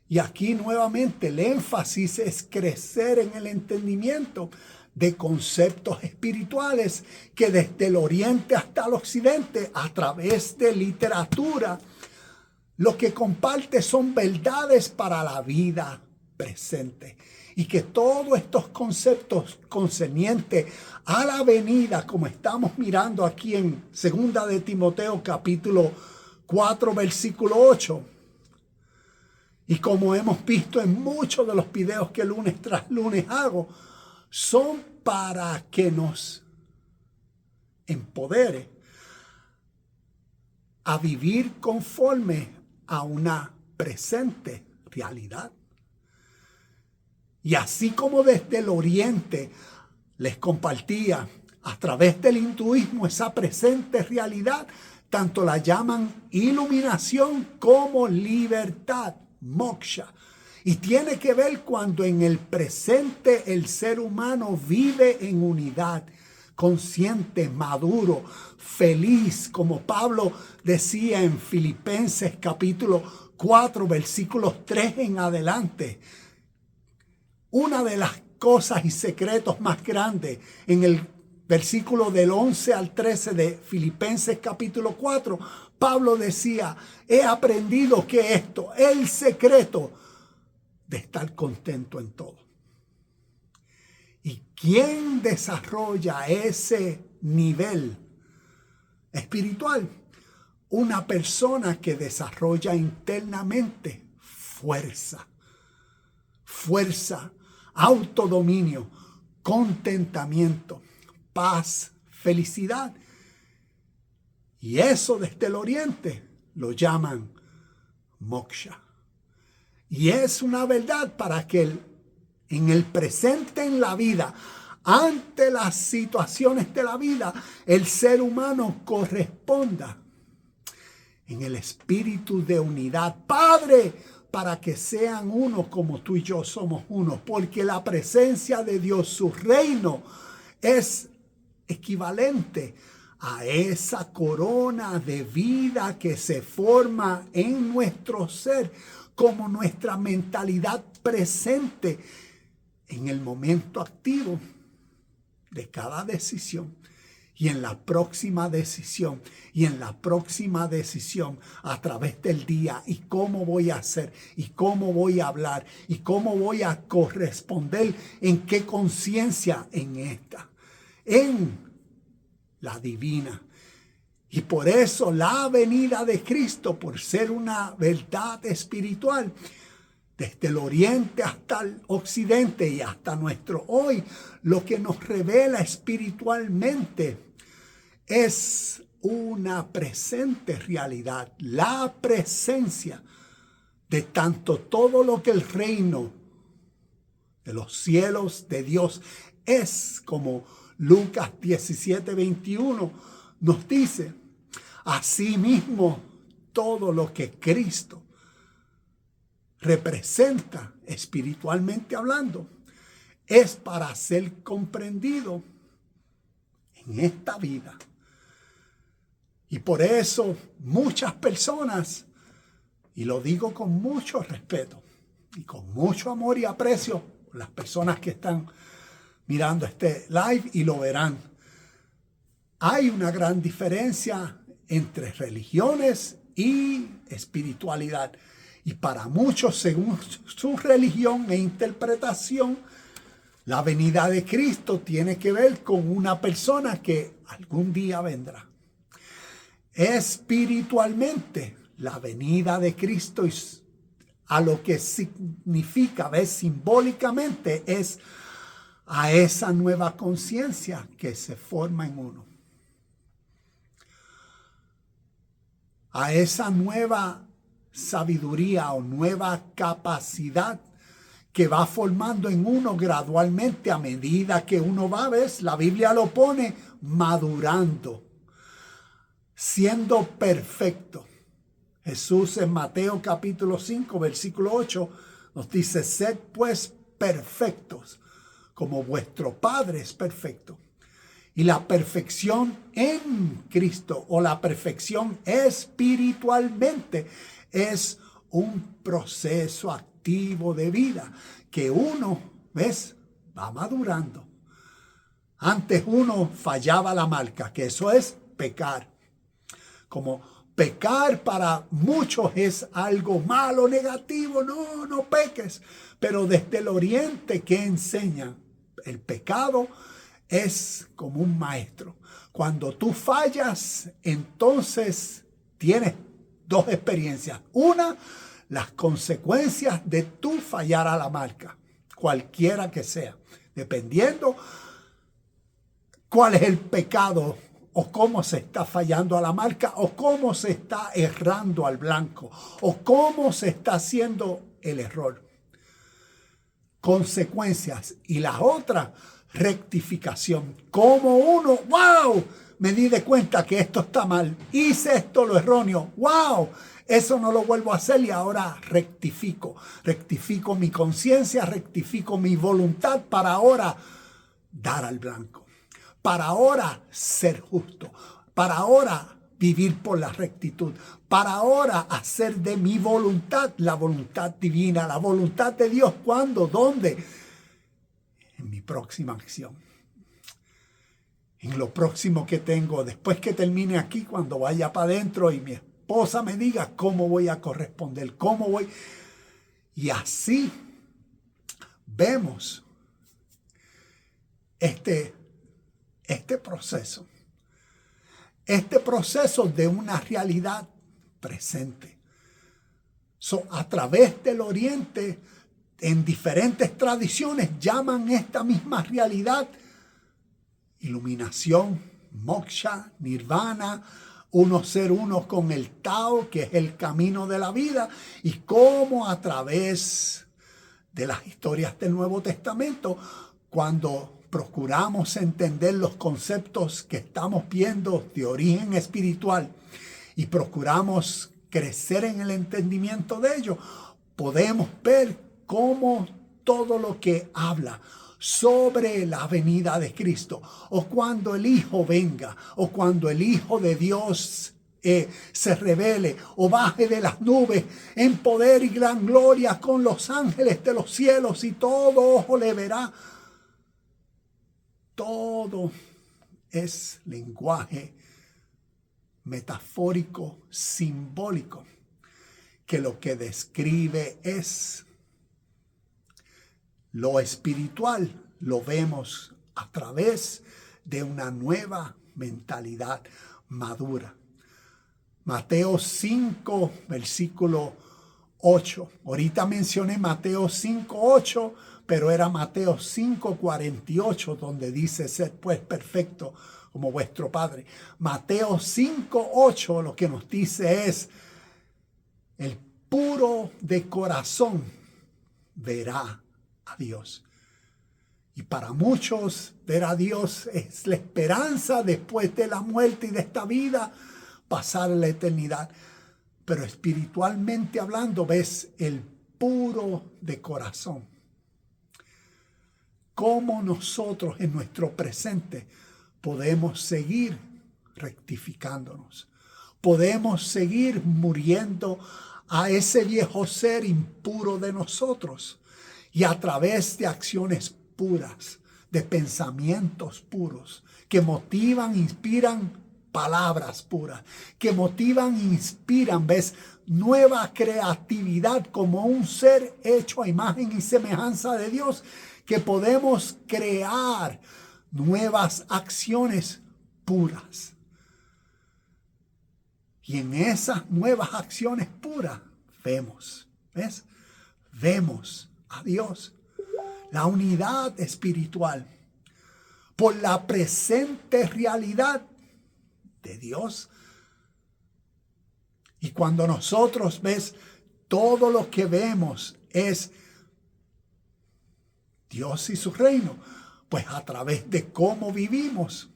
Y aquí nuevamente el énfasis es crecer en el entendimiento de conceptos espirituales que desde el oriente hasta el occidente, a través de literatura, lo que comparte son verdades para la vida presente. Y que todos estos conceptos concernientes a la venida, como estamos mirando aquí en 2 de Timoteo capítulo 4 versículo 8, y como hemos visto en muchos de los videos que lunes tras lunes hago, son para que nos empodere a vivir conforme a una presente realidad. Y así como desde el oriente les compartía a través del hinduismo esa presente realidad, tanto la llaman iluminación como libertad, moksha. Y tiene que ver cuando en el presente el ser humano vive en unidad, consciente, maduro, feliz, como Pablo decía en Filipenses capítulo 4, versículos 3 en adelante. Una de las cosas y secretos más grandes en el versículo del 11 al 13 de Filipenses capítulo 4, Pablo decía, he aprendido que esto, el secreto de estar contento en todo. ¿Y quién desarrolla ese nivel espiritual? Una persona que desarrolla internamente fuerza, autodominio, contentamiento, paz, felicidad. Y eso desde el oriente lo llaman moksha. Y es una verdad para que en el presente en la vida, ante las situaciones de la vida, el ser humano corresponda en el espíritu de unidad. Padre, para que sean uno como tú y yo somos uno, porque la presencia de Dios, su reino, es equivalente a esa corona de vida que se forma en nuestro ser, como nuestra mentalidad presente en el momento activo de cada decisión. Y en la próxima decisión, a través del día, y cómo voy a hacer, y cómo voy a hablar, y cómo voy a corresponder, en qué conciencia en la divina. Y por eso la venida de Cristo, por ser una verdad espiritual, desde el oriente hasta el occidente y hasta nuestro hoy, lo que nos revela espiritualmente es una presente realidad, la presencia de tanto todo lo que el reino de los cielos de Dios es, como Lucas 17:21 nos dice, asimismo todo lo que Cristo representa espiritualmente hablando es para ser comprendido en esta vida. Y por eso muchas personas, y lo digo con mucho respeto y con mucho amor y aprecio, las personas que están mirando este live y lo verán, hay una gran diferencia entre religiones y espiritualidad. Y para muchos, según su religión e interpretación, la venida de Cristo tiene que ver con una persona que algún día vendrá. Espiritualmente, la venida de Cristo, a lo que significa, simbólicamente, es a esa nueva conciencia que se forma en uno. A esa nueva sabiduría o nueva capacidad que va formando en uno gradualmente a medida que uno va, la Biblia lo pone, madurando, siendo perfecto. Jesús en Mateo capítulo 5, versículo 8 nos dice, sed pues perfectos, como vuestro Padre es perfecto. Y la perfección en Cristo, o la perfección espiritualmente, es un proceso activo de vida que uno, va madurando. Antes uno fallaba la marca, que eso es pecar. Como pecar para muchos es algo malo, negativo, no peques. Pero desde el oriente, ¿qué enseñan? El pecado es como un maestro. Cuando tú fallas, entonces tienes dos experiencias. Una, las consecuencias de tú fallar a la marca, cualquiera que sea, dependiendo cuál es el pecado o cómo se está fallando a la marca o cómo se está errando al blanco o cómo se está haciendo el error. Consecuencias. Y las otras rectificación. Como uno, wow, me di de cuenta que esto está mal. Hice esto lo erróneo. Wow, eso no lo vuelvo a hacer y ahora rectifico. Rectifico mi conciencia, rectifico mi voluntad para ahora dar al blanco. Para ahora ser justo. Para ahora vivir por la rectitud. Para ahora hacer de mi voluntad la voluntad divina. La voluntad de Dios. ¿Cuándo? ¿Dónde? En mi próxima acción. En lo próximo que tengo. Después que termine aquí, cuando vaya para adentro y mi esposa me diga cómo voy a corresponder. Cómo voy. Y así vemos este proceso. Este proceso de una realidad presente. A través del Oriente, en diferentes tradiciones, llaman esta misma realidad iluminación, moksha, nirvana, uno ser uno con el Tao, que es el camino de la vida, y cómo a través de las historias del Nuevo Testamento, cuando procuramos entender los conceptos que estamos viendo de origen espiritual y procuramos crecer en el entendimiento de ello, podemos ver cómo todo lo que habla sobre la venida de Cristo, o cuando el Hijo venga, o cuando el Hijo de Dios se revele o baje de las nubes en poder y gran gloria con los ángeles de los cielos, y todo ojo le verá. Todo es lenguaje metafórico, simbólico, que lo que describe es lo espiritual. Lo vemos a través de una nueva mentalidad madura. Mateo 5, versículo 8. Ahorita mencioné Mateo 5, 8, pero era Mateo 5, 48, donde dice: sed pues perfecto como vuestro Padre. Mateo 5, 8 lo que nos dice es: el puro de corazón verá a Dios. Y para muchos, ver a Dios es la esperanza después de la muerte y de esta vida, pasar la eternidad. Pero espiritualmente hablando, ves el puro de corazón. Cómo nosotros en nuestro presente podemos seguir rectificándonos. Podemos seguir muriendo a ese viejo ser impuro de nosotros. Y a través de acciones puras, de pensamientos puros, que motivan, inspiran palabras puras, que motivan, inspiran, ves, nueva creatividad como un ser hecho a imagen y semejanza de Dios, que podemos crear nuevas acciones puras. Y en esas nuevas acciones puras vemos, ¿ves? Vemos a Dios, la unidad espiritual, por la presente realidad de Dios. Y cuando nosotros, ves, todo lo que vemos es Dios y su reino, pues a través de cómo vivimos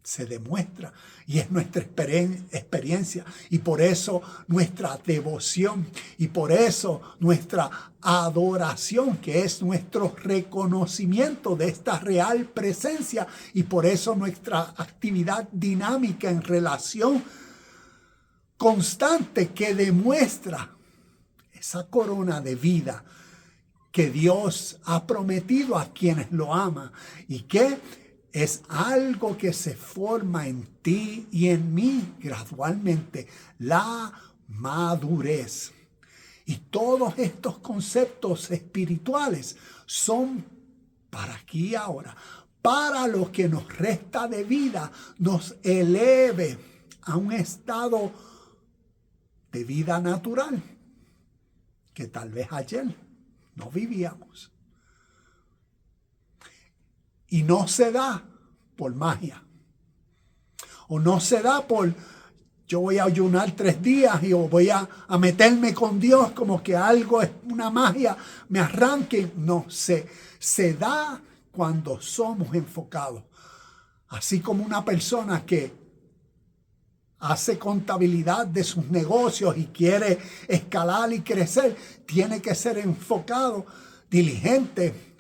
se demuestra, y es nuestra experiencia, y por eso nuestra devoción, y por eso nuestra adoración, que es nuestro reconocimiento de esta real presencia, y por eso nuestra actividad dinámica en relación constante que demuestra esa corona de vida que Dios ha prometido a quienes lo aman, y que es algo que se forma en ti y en mí gradualmente, la madurez. Y todos estos conceptos espirituales son para aquí y ahora, para lo que nos resta de vida, nos eleve a un estado de vida natural que tal vez ayer no vivíamos. Y no se da por magia. O no se da por, yo voy a ayunar 3 días y voy a meterme con Dios como que algo es una magia, me arranque. No, se da cuando somos enfocados. Así como una persona que hace contabilidad de sus negocios y quiere escalar y crecer, tiene que ser enfocado, diligente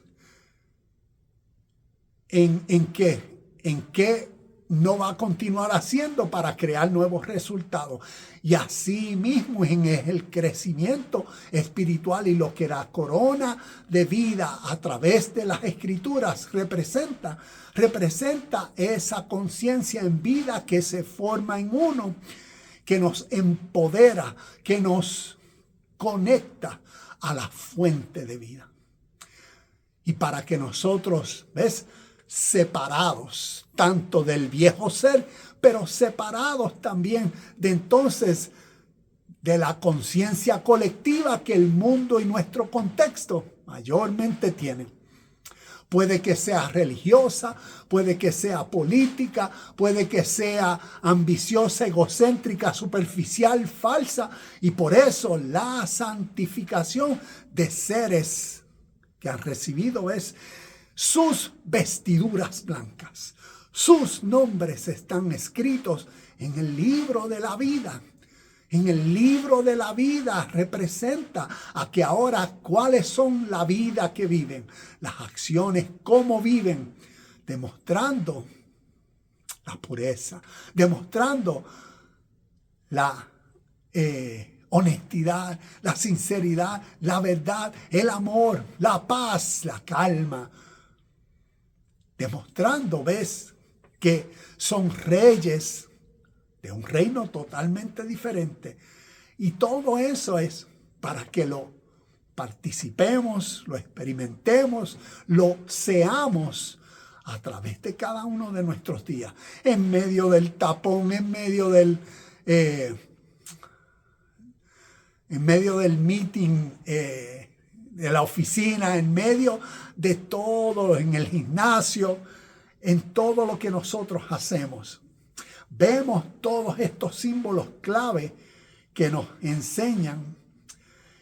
en qué no va a continuar haciendo para crear nuevos resultados. Y así mismo en el crecimiento espiritual, y lo que la corona de vida a través de las escrituras representa esa conciencia en vida que se forma en uno, que nos empodera, que nos conecta a la fuente de vida. Y para que nosotros, separados tanto del viejo ser, pero separados también de la conciencia colectiva que el mundo y nuestro contexto mayormente tienen. Puede que sea religiosa, puede que sea política, puede que sea ambiciosa, egocéntrica, superficial, falsa. Y por eso la santificación de seres que han recibido es sus vestiduras blancas. Sus nombres están escritos en el libro de la vida. En el libro de la vida representa a que ahora cuáles son la vida que viven, las acciones, cómo viven, demostrando la pureza, demostrando la honestidad, la sinceridad, la verdad, el amor, la paz, la calma. Demostrando, que son reyes de un reino totalmente diferente. Y todo eso es para que lo participemos, lo experimentemos, lo seamos a través de cada uno de nuestros días. En medio del tapón, en medio del meeting de la oficina, en medio de todo, en el gimnasio, en todo lo que nosotros hacemos. Vemos todos estos símbolos clave que nos enseñan.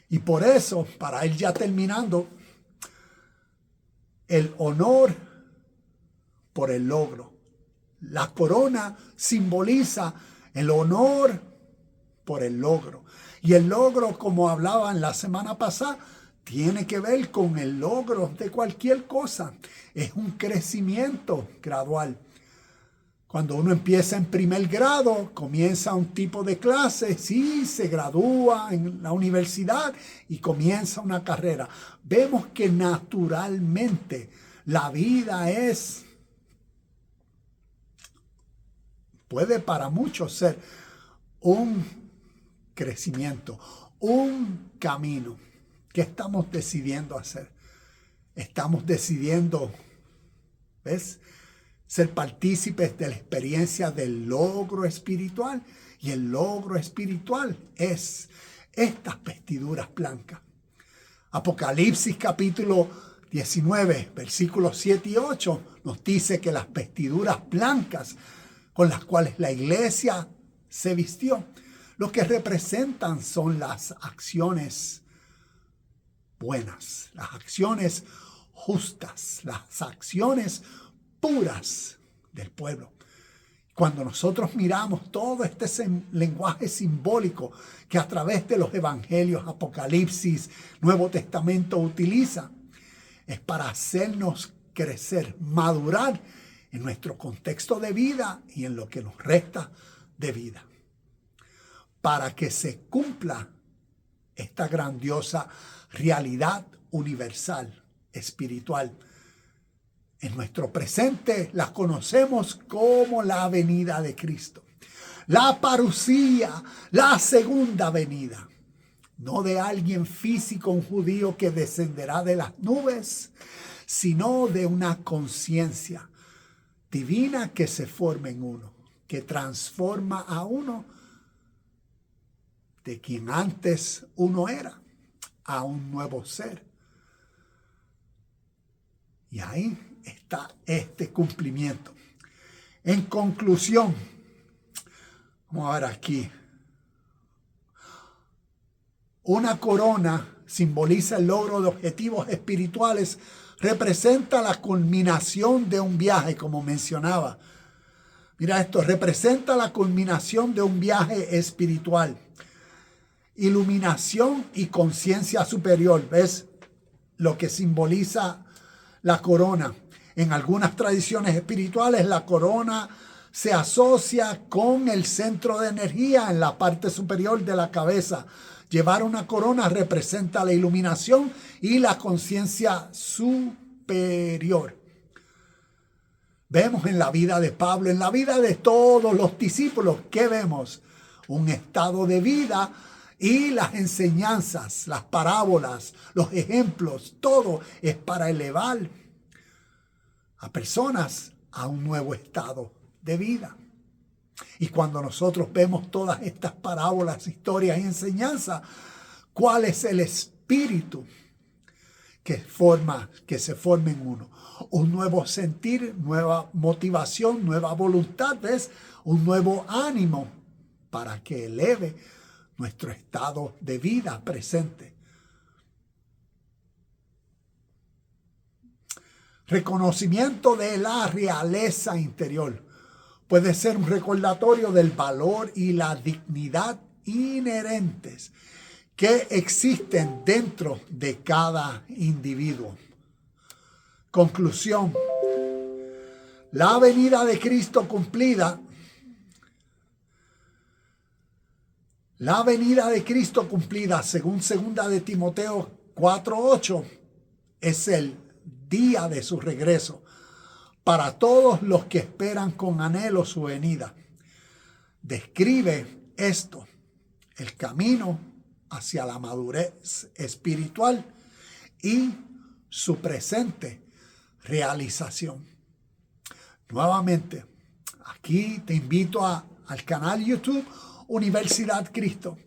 Y por eso, para ir ya terminando, el honor por el logro. La corona simboliza el honor por el logro. Y el logro, como hablaba en la semana pasada, tiene que ver con el logro de cualquier cosa. Es un crecimiento gradual. Cuando uno empieza en primer grado, comienza un tipo de clase, sí, se gradúa en la universidad y comienza una carrera. Vemos que naturalmente la vida puede para muchos ser un crecimiento, un camino. ¿Qué estamos decidiendo hacer? Estamos decidiendo, ser partícipes de la experiencia del logro espiritual. Y el logro espiritual es estas vestiduras blancas. Apocalipsis capítulo 19, versículos 7 y 8 nos dice que las vestiduras blancas con las cuales la iglesia se vistió, lo que representan son las acciones buenas, las acciones justas, las acciones puras del pueblo. Cuando nosotros miramos todo este lenguaje simbólico que a través de los evangelios, Apocalipsis, Nuevo Testamento utiliza, es para hacernos crecer, madurar en nuestro contexto de vida y en lo que nos resta de vida, para que se cumpla esta grandiosa realidad universal, espiritual. En nuestro presente la conocemos como la venida de Cristo. La parusía, la segunda venida. No de alguien físico, un judío que descenderá de las nubes, sino de una conciencia divina que se forma en uno, que transforma a uno de quien antes uno era a un nuevo ser. Y ahí está este cumplimiento. En conclusión, vamos a ver aquí. Una corona simboliza el logro de objetivos espirituales, representa la culminación de un viaje, como mencionaba. Mira esto, representa la culminación de un viaje espiritual. Iluminación y conciencia superior. ¿Ves lo que simboliza la corona? En algunas tradiciones espirituales, la corona se asocia con el centro de energía en la parte superior de la cabeza. Llevar una corona representa la iluminación y la conciencia superior. Vemos en la vida de Pablo, en la vida de todos los discípulos, ¿qué vemos? Un estado de vida y las enseñanzas, las parábolas, los ejemplos, todo es para elevar a personas a un nuevo estado de vida. Y cuando nosotros vemos todas estas parábolas, historias y enseñanzas, ¿cuál es el espíritu que se forma en uno? Un nuevo sentir, nueva motivación, nueva voluntad, ¿ves? Un nuevo ánimo para que eleve nuestro estado de vida presente. Reconocimiento de la realeza interior. Puede ser un recordatorio del valor y la dignidad inherentes que existen dentro de cada individuo. Conclusión. La venida de Cristo cumplida. La venida de Cristo cumplida, según 2 de Timoteo 4:8, es el día de su regreso para todos los que esperan con anhelo su venida. Describe esto, el camino hacia la madurez espiritual y su presente realización. Nuevamente, aquí te invito al canal YouTube Universidad Cristo.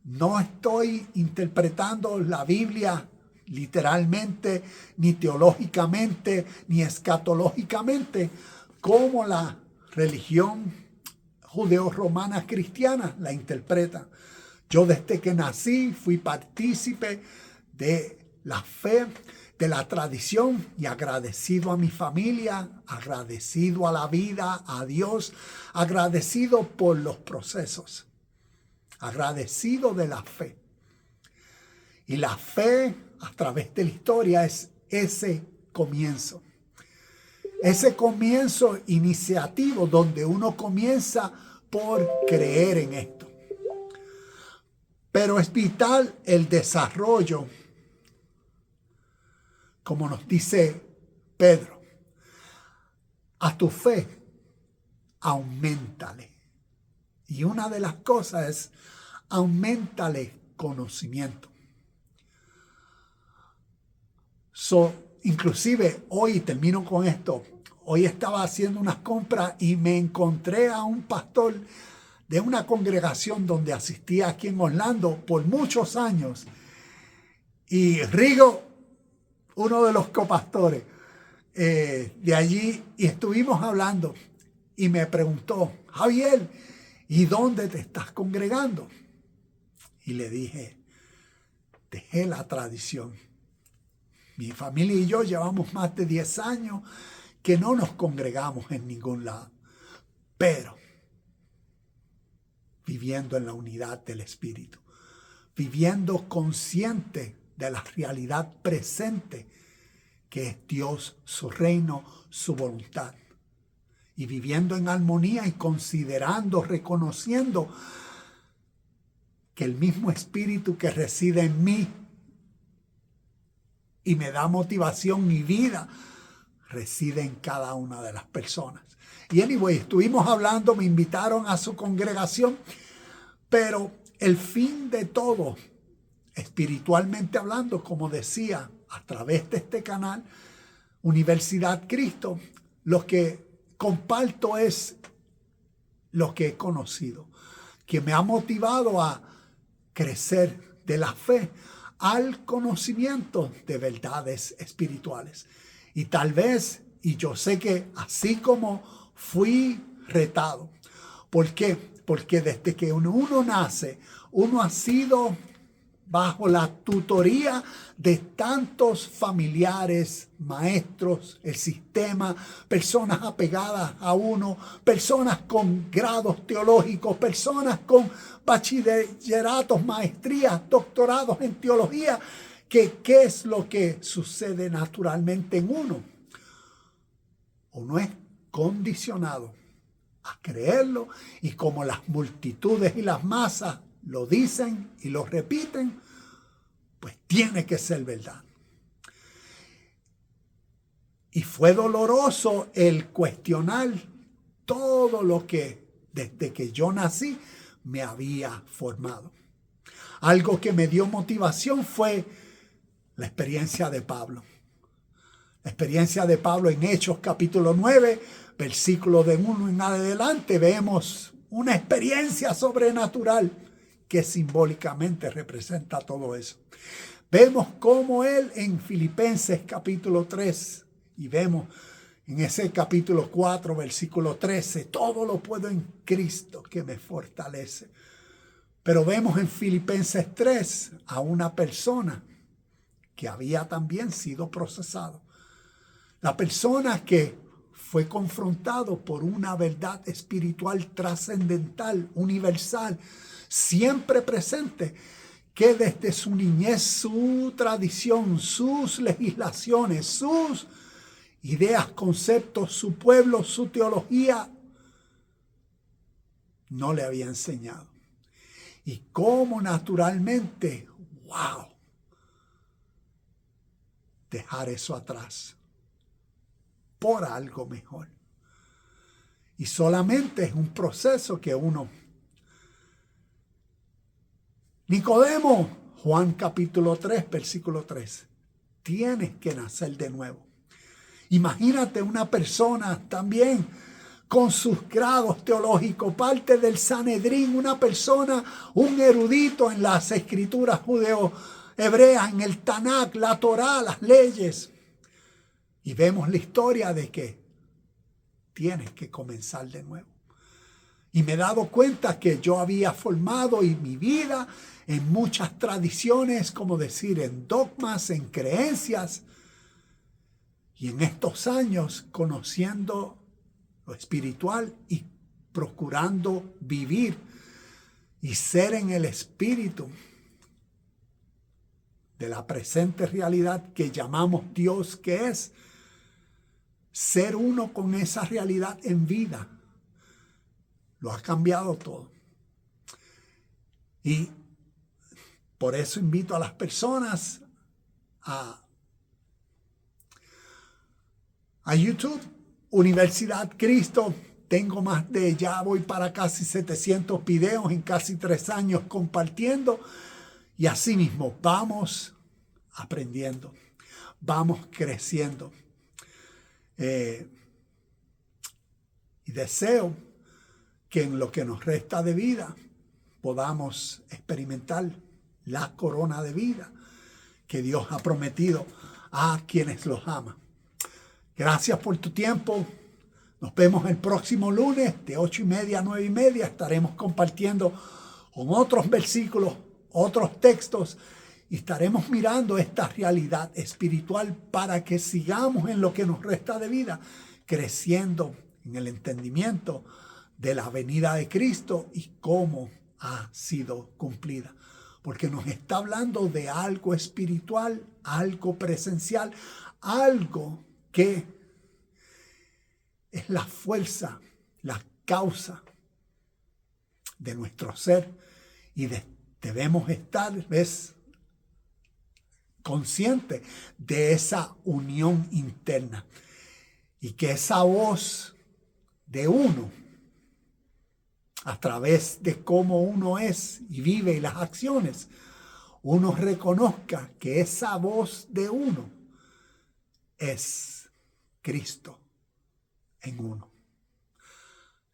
No estoy interpretando la Biblia literalmente, ni teológicamente, ni escatológicamente, como la religión judeo-romana cristiana la interpreta. Yo desde que nací fui partícipe de la fe, de la tradición, y agradecido a mi familia, agradecido a la vida, a Dios, agradecido por los procesos, agradecido de la fe. Y la fe a través de la historia es ese comienzo iniciativo donde uno comienza por creer en esto. Pero es vital el desarrollo, como nos dice Pedro, a tu fe, auméntale. Y una de las cosas es, auméntale conocimiento. Inclusive hoy, termino con esto, hoy estaba haciendo unas compras y me encontré a un pastor de una congregación donde asistía aquí en Orlando por muchos años. Y Rigo, uno de los copastores de allí, y estuvimos hablando y me preguntó, Javier, ¿y dónde te estás congregando? Y le dije, dejé la tradición. Mi familia y yo llevamos más de 10 años que no nos congregamos en ningún lado, pero viviendo en la unidad del Espíritu, viviendo consciente de la realidad presente que es Dios, su reino, su voluntad, y viviendo en armonía y considerando, reconociendo que el mismo Espíritu que reside en mí y me da motivación y vida, reside en cada una de las personas. Y anyway, estuvimos hablando, me invitaron a su congregación, pero el fin de todo, espiritualmente hablando, como decía, a través de este canal, Universidad Cristo, lo que comparto es lo que he conocido, que me ha motivado a crecer de la fe al conocimiento de verdades espirituales. Y tal vez, y yo sé que así como fui retado, ¿por qué? Porque desde que uno nace, uno ha sido bajo la tutoría de tantos familiares, maestros, el sistema, personas apegadas a uno, personas con grados teológicos, personas con bachilleratos, maestrías, doctorados en teología, que qué es lo que sucede naturalmente en uno. Uno es condicionado a creerlo, y como las multitudes y las masas lo dicen y lo repiten, pues tiene que ser verdad. Y fue doloroso el cuestionar todo lo que desde que yo nací me había formado. Algo que me dio motivación fue la experiencia de Pablo. La experiencia de Pablo en Hechos capítulo 9, versículo de 1 en adelante, vemos una experiencia sobrenatural que simbólicamente representa todo eso. Vemos cómo él en Filipenses capítulo 3, y vemos en ese capítulo 4, versículo 13, todo lo puedo en Cristo que me fortalece. Pero vemos en Filipenses 3 a una persona que había también sido procesado. La persona que fue confrontado por una verdad espiritual trascendental, universal, siempre presente, que desde su niñez, su tradición, sus legislaciones, sus ideas, conceptos, su pueblo, su teología, no le había enseñado. Y cómo naturalmente, wow, dejar eso atrás por algo mejor. Y solamente es un proceso que uno... Nicodemo, Juan capítulo 3, versículo 3. Tienes que nacer de nuevo. Imagínate una persona también con sus grados teológicos, parte del Sanedrín, una persona, un erudito en las escrituras judeo-hebreas, en el Tanakh, la Torá, las leyes. Y vemos la historia de que tienes que comenzar de nuevo. Y me he dado cuenta que yo había formado en mi vida en muchas tradiciones, como decir, en dogmas, en creencias. Y en estos años, conociendo lo espiritual y procurando vivir y ser en el espíritu de la presente realidad que llamamos Dios, que es ser uno con esa realidad en vida, lo ha cambiado todo. Y por eso invito a las personas a YouTube, Universidad Cristo. Tengo ya voy para casi 700 videos en casi 3 años compartiendo. Y así mismo vamos aprendiendo, vamos creciendo. Y deseo que en lo que nos resta de vida podamos experimentar la corona de vida que Dios ha prometido a quienes los aman. Gracias por tu tiempo. Nos vemos el próximo lunes de 8:30 a 9:30. Estaremos compartiendo con otros versículos, otros textos, y estaremos mirando esta realidad espiritual para que sigamos en lo que nos resta de vida, creciendo en el entendimiento de la venida de Cristo y cómo ha sido cumplida. Porque nos está hablando de algo espiritual, algo presencial, algo que es la fuerza, la causa de nuestro ser, y debemos estar, conscientes de esa unión interna, y que esa voz de uno, a través de cómo uno es y vive y las acciones, uno reconozca que esa voz de uno es Cristo en uno.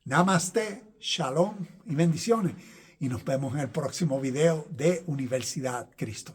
Namaste, shalom y bendiciones. Y nos vemos en el próximo video de Universidad Cristo.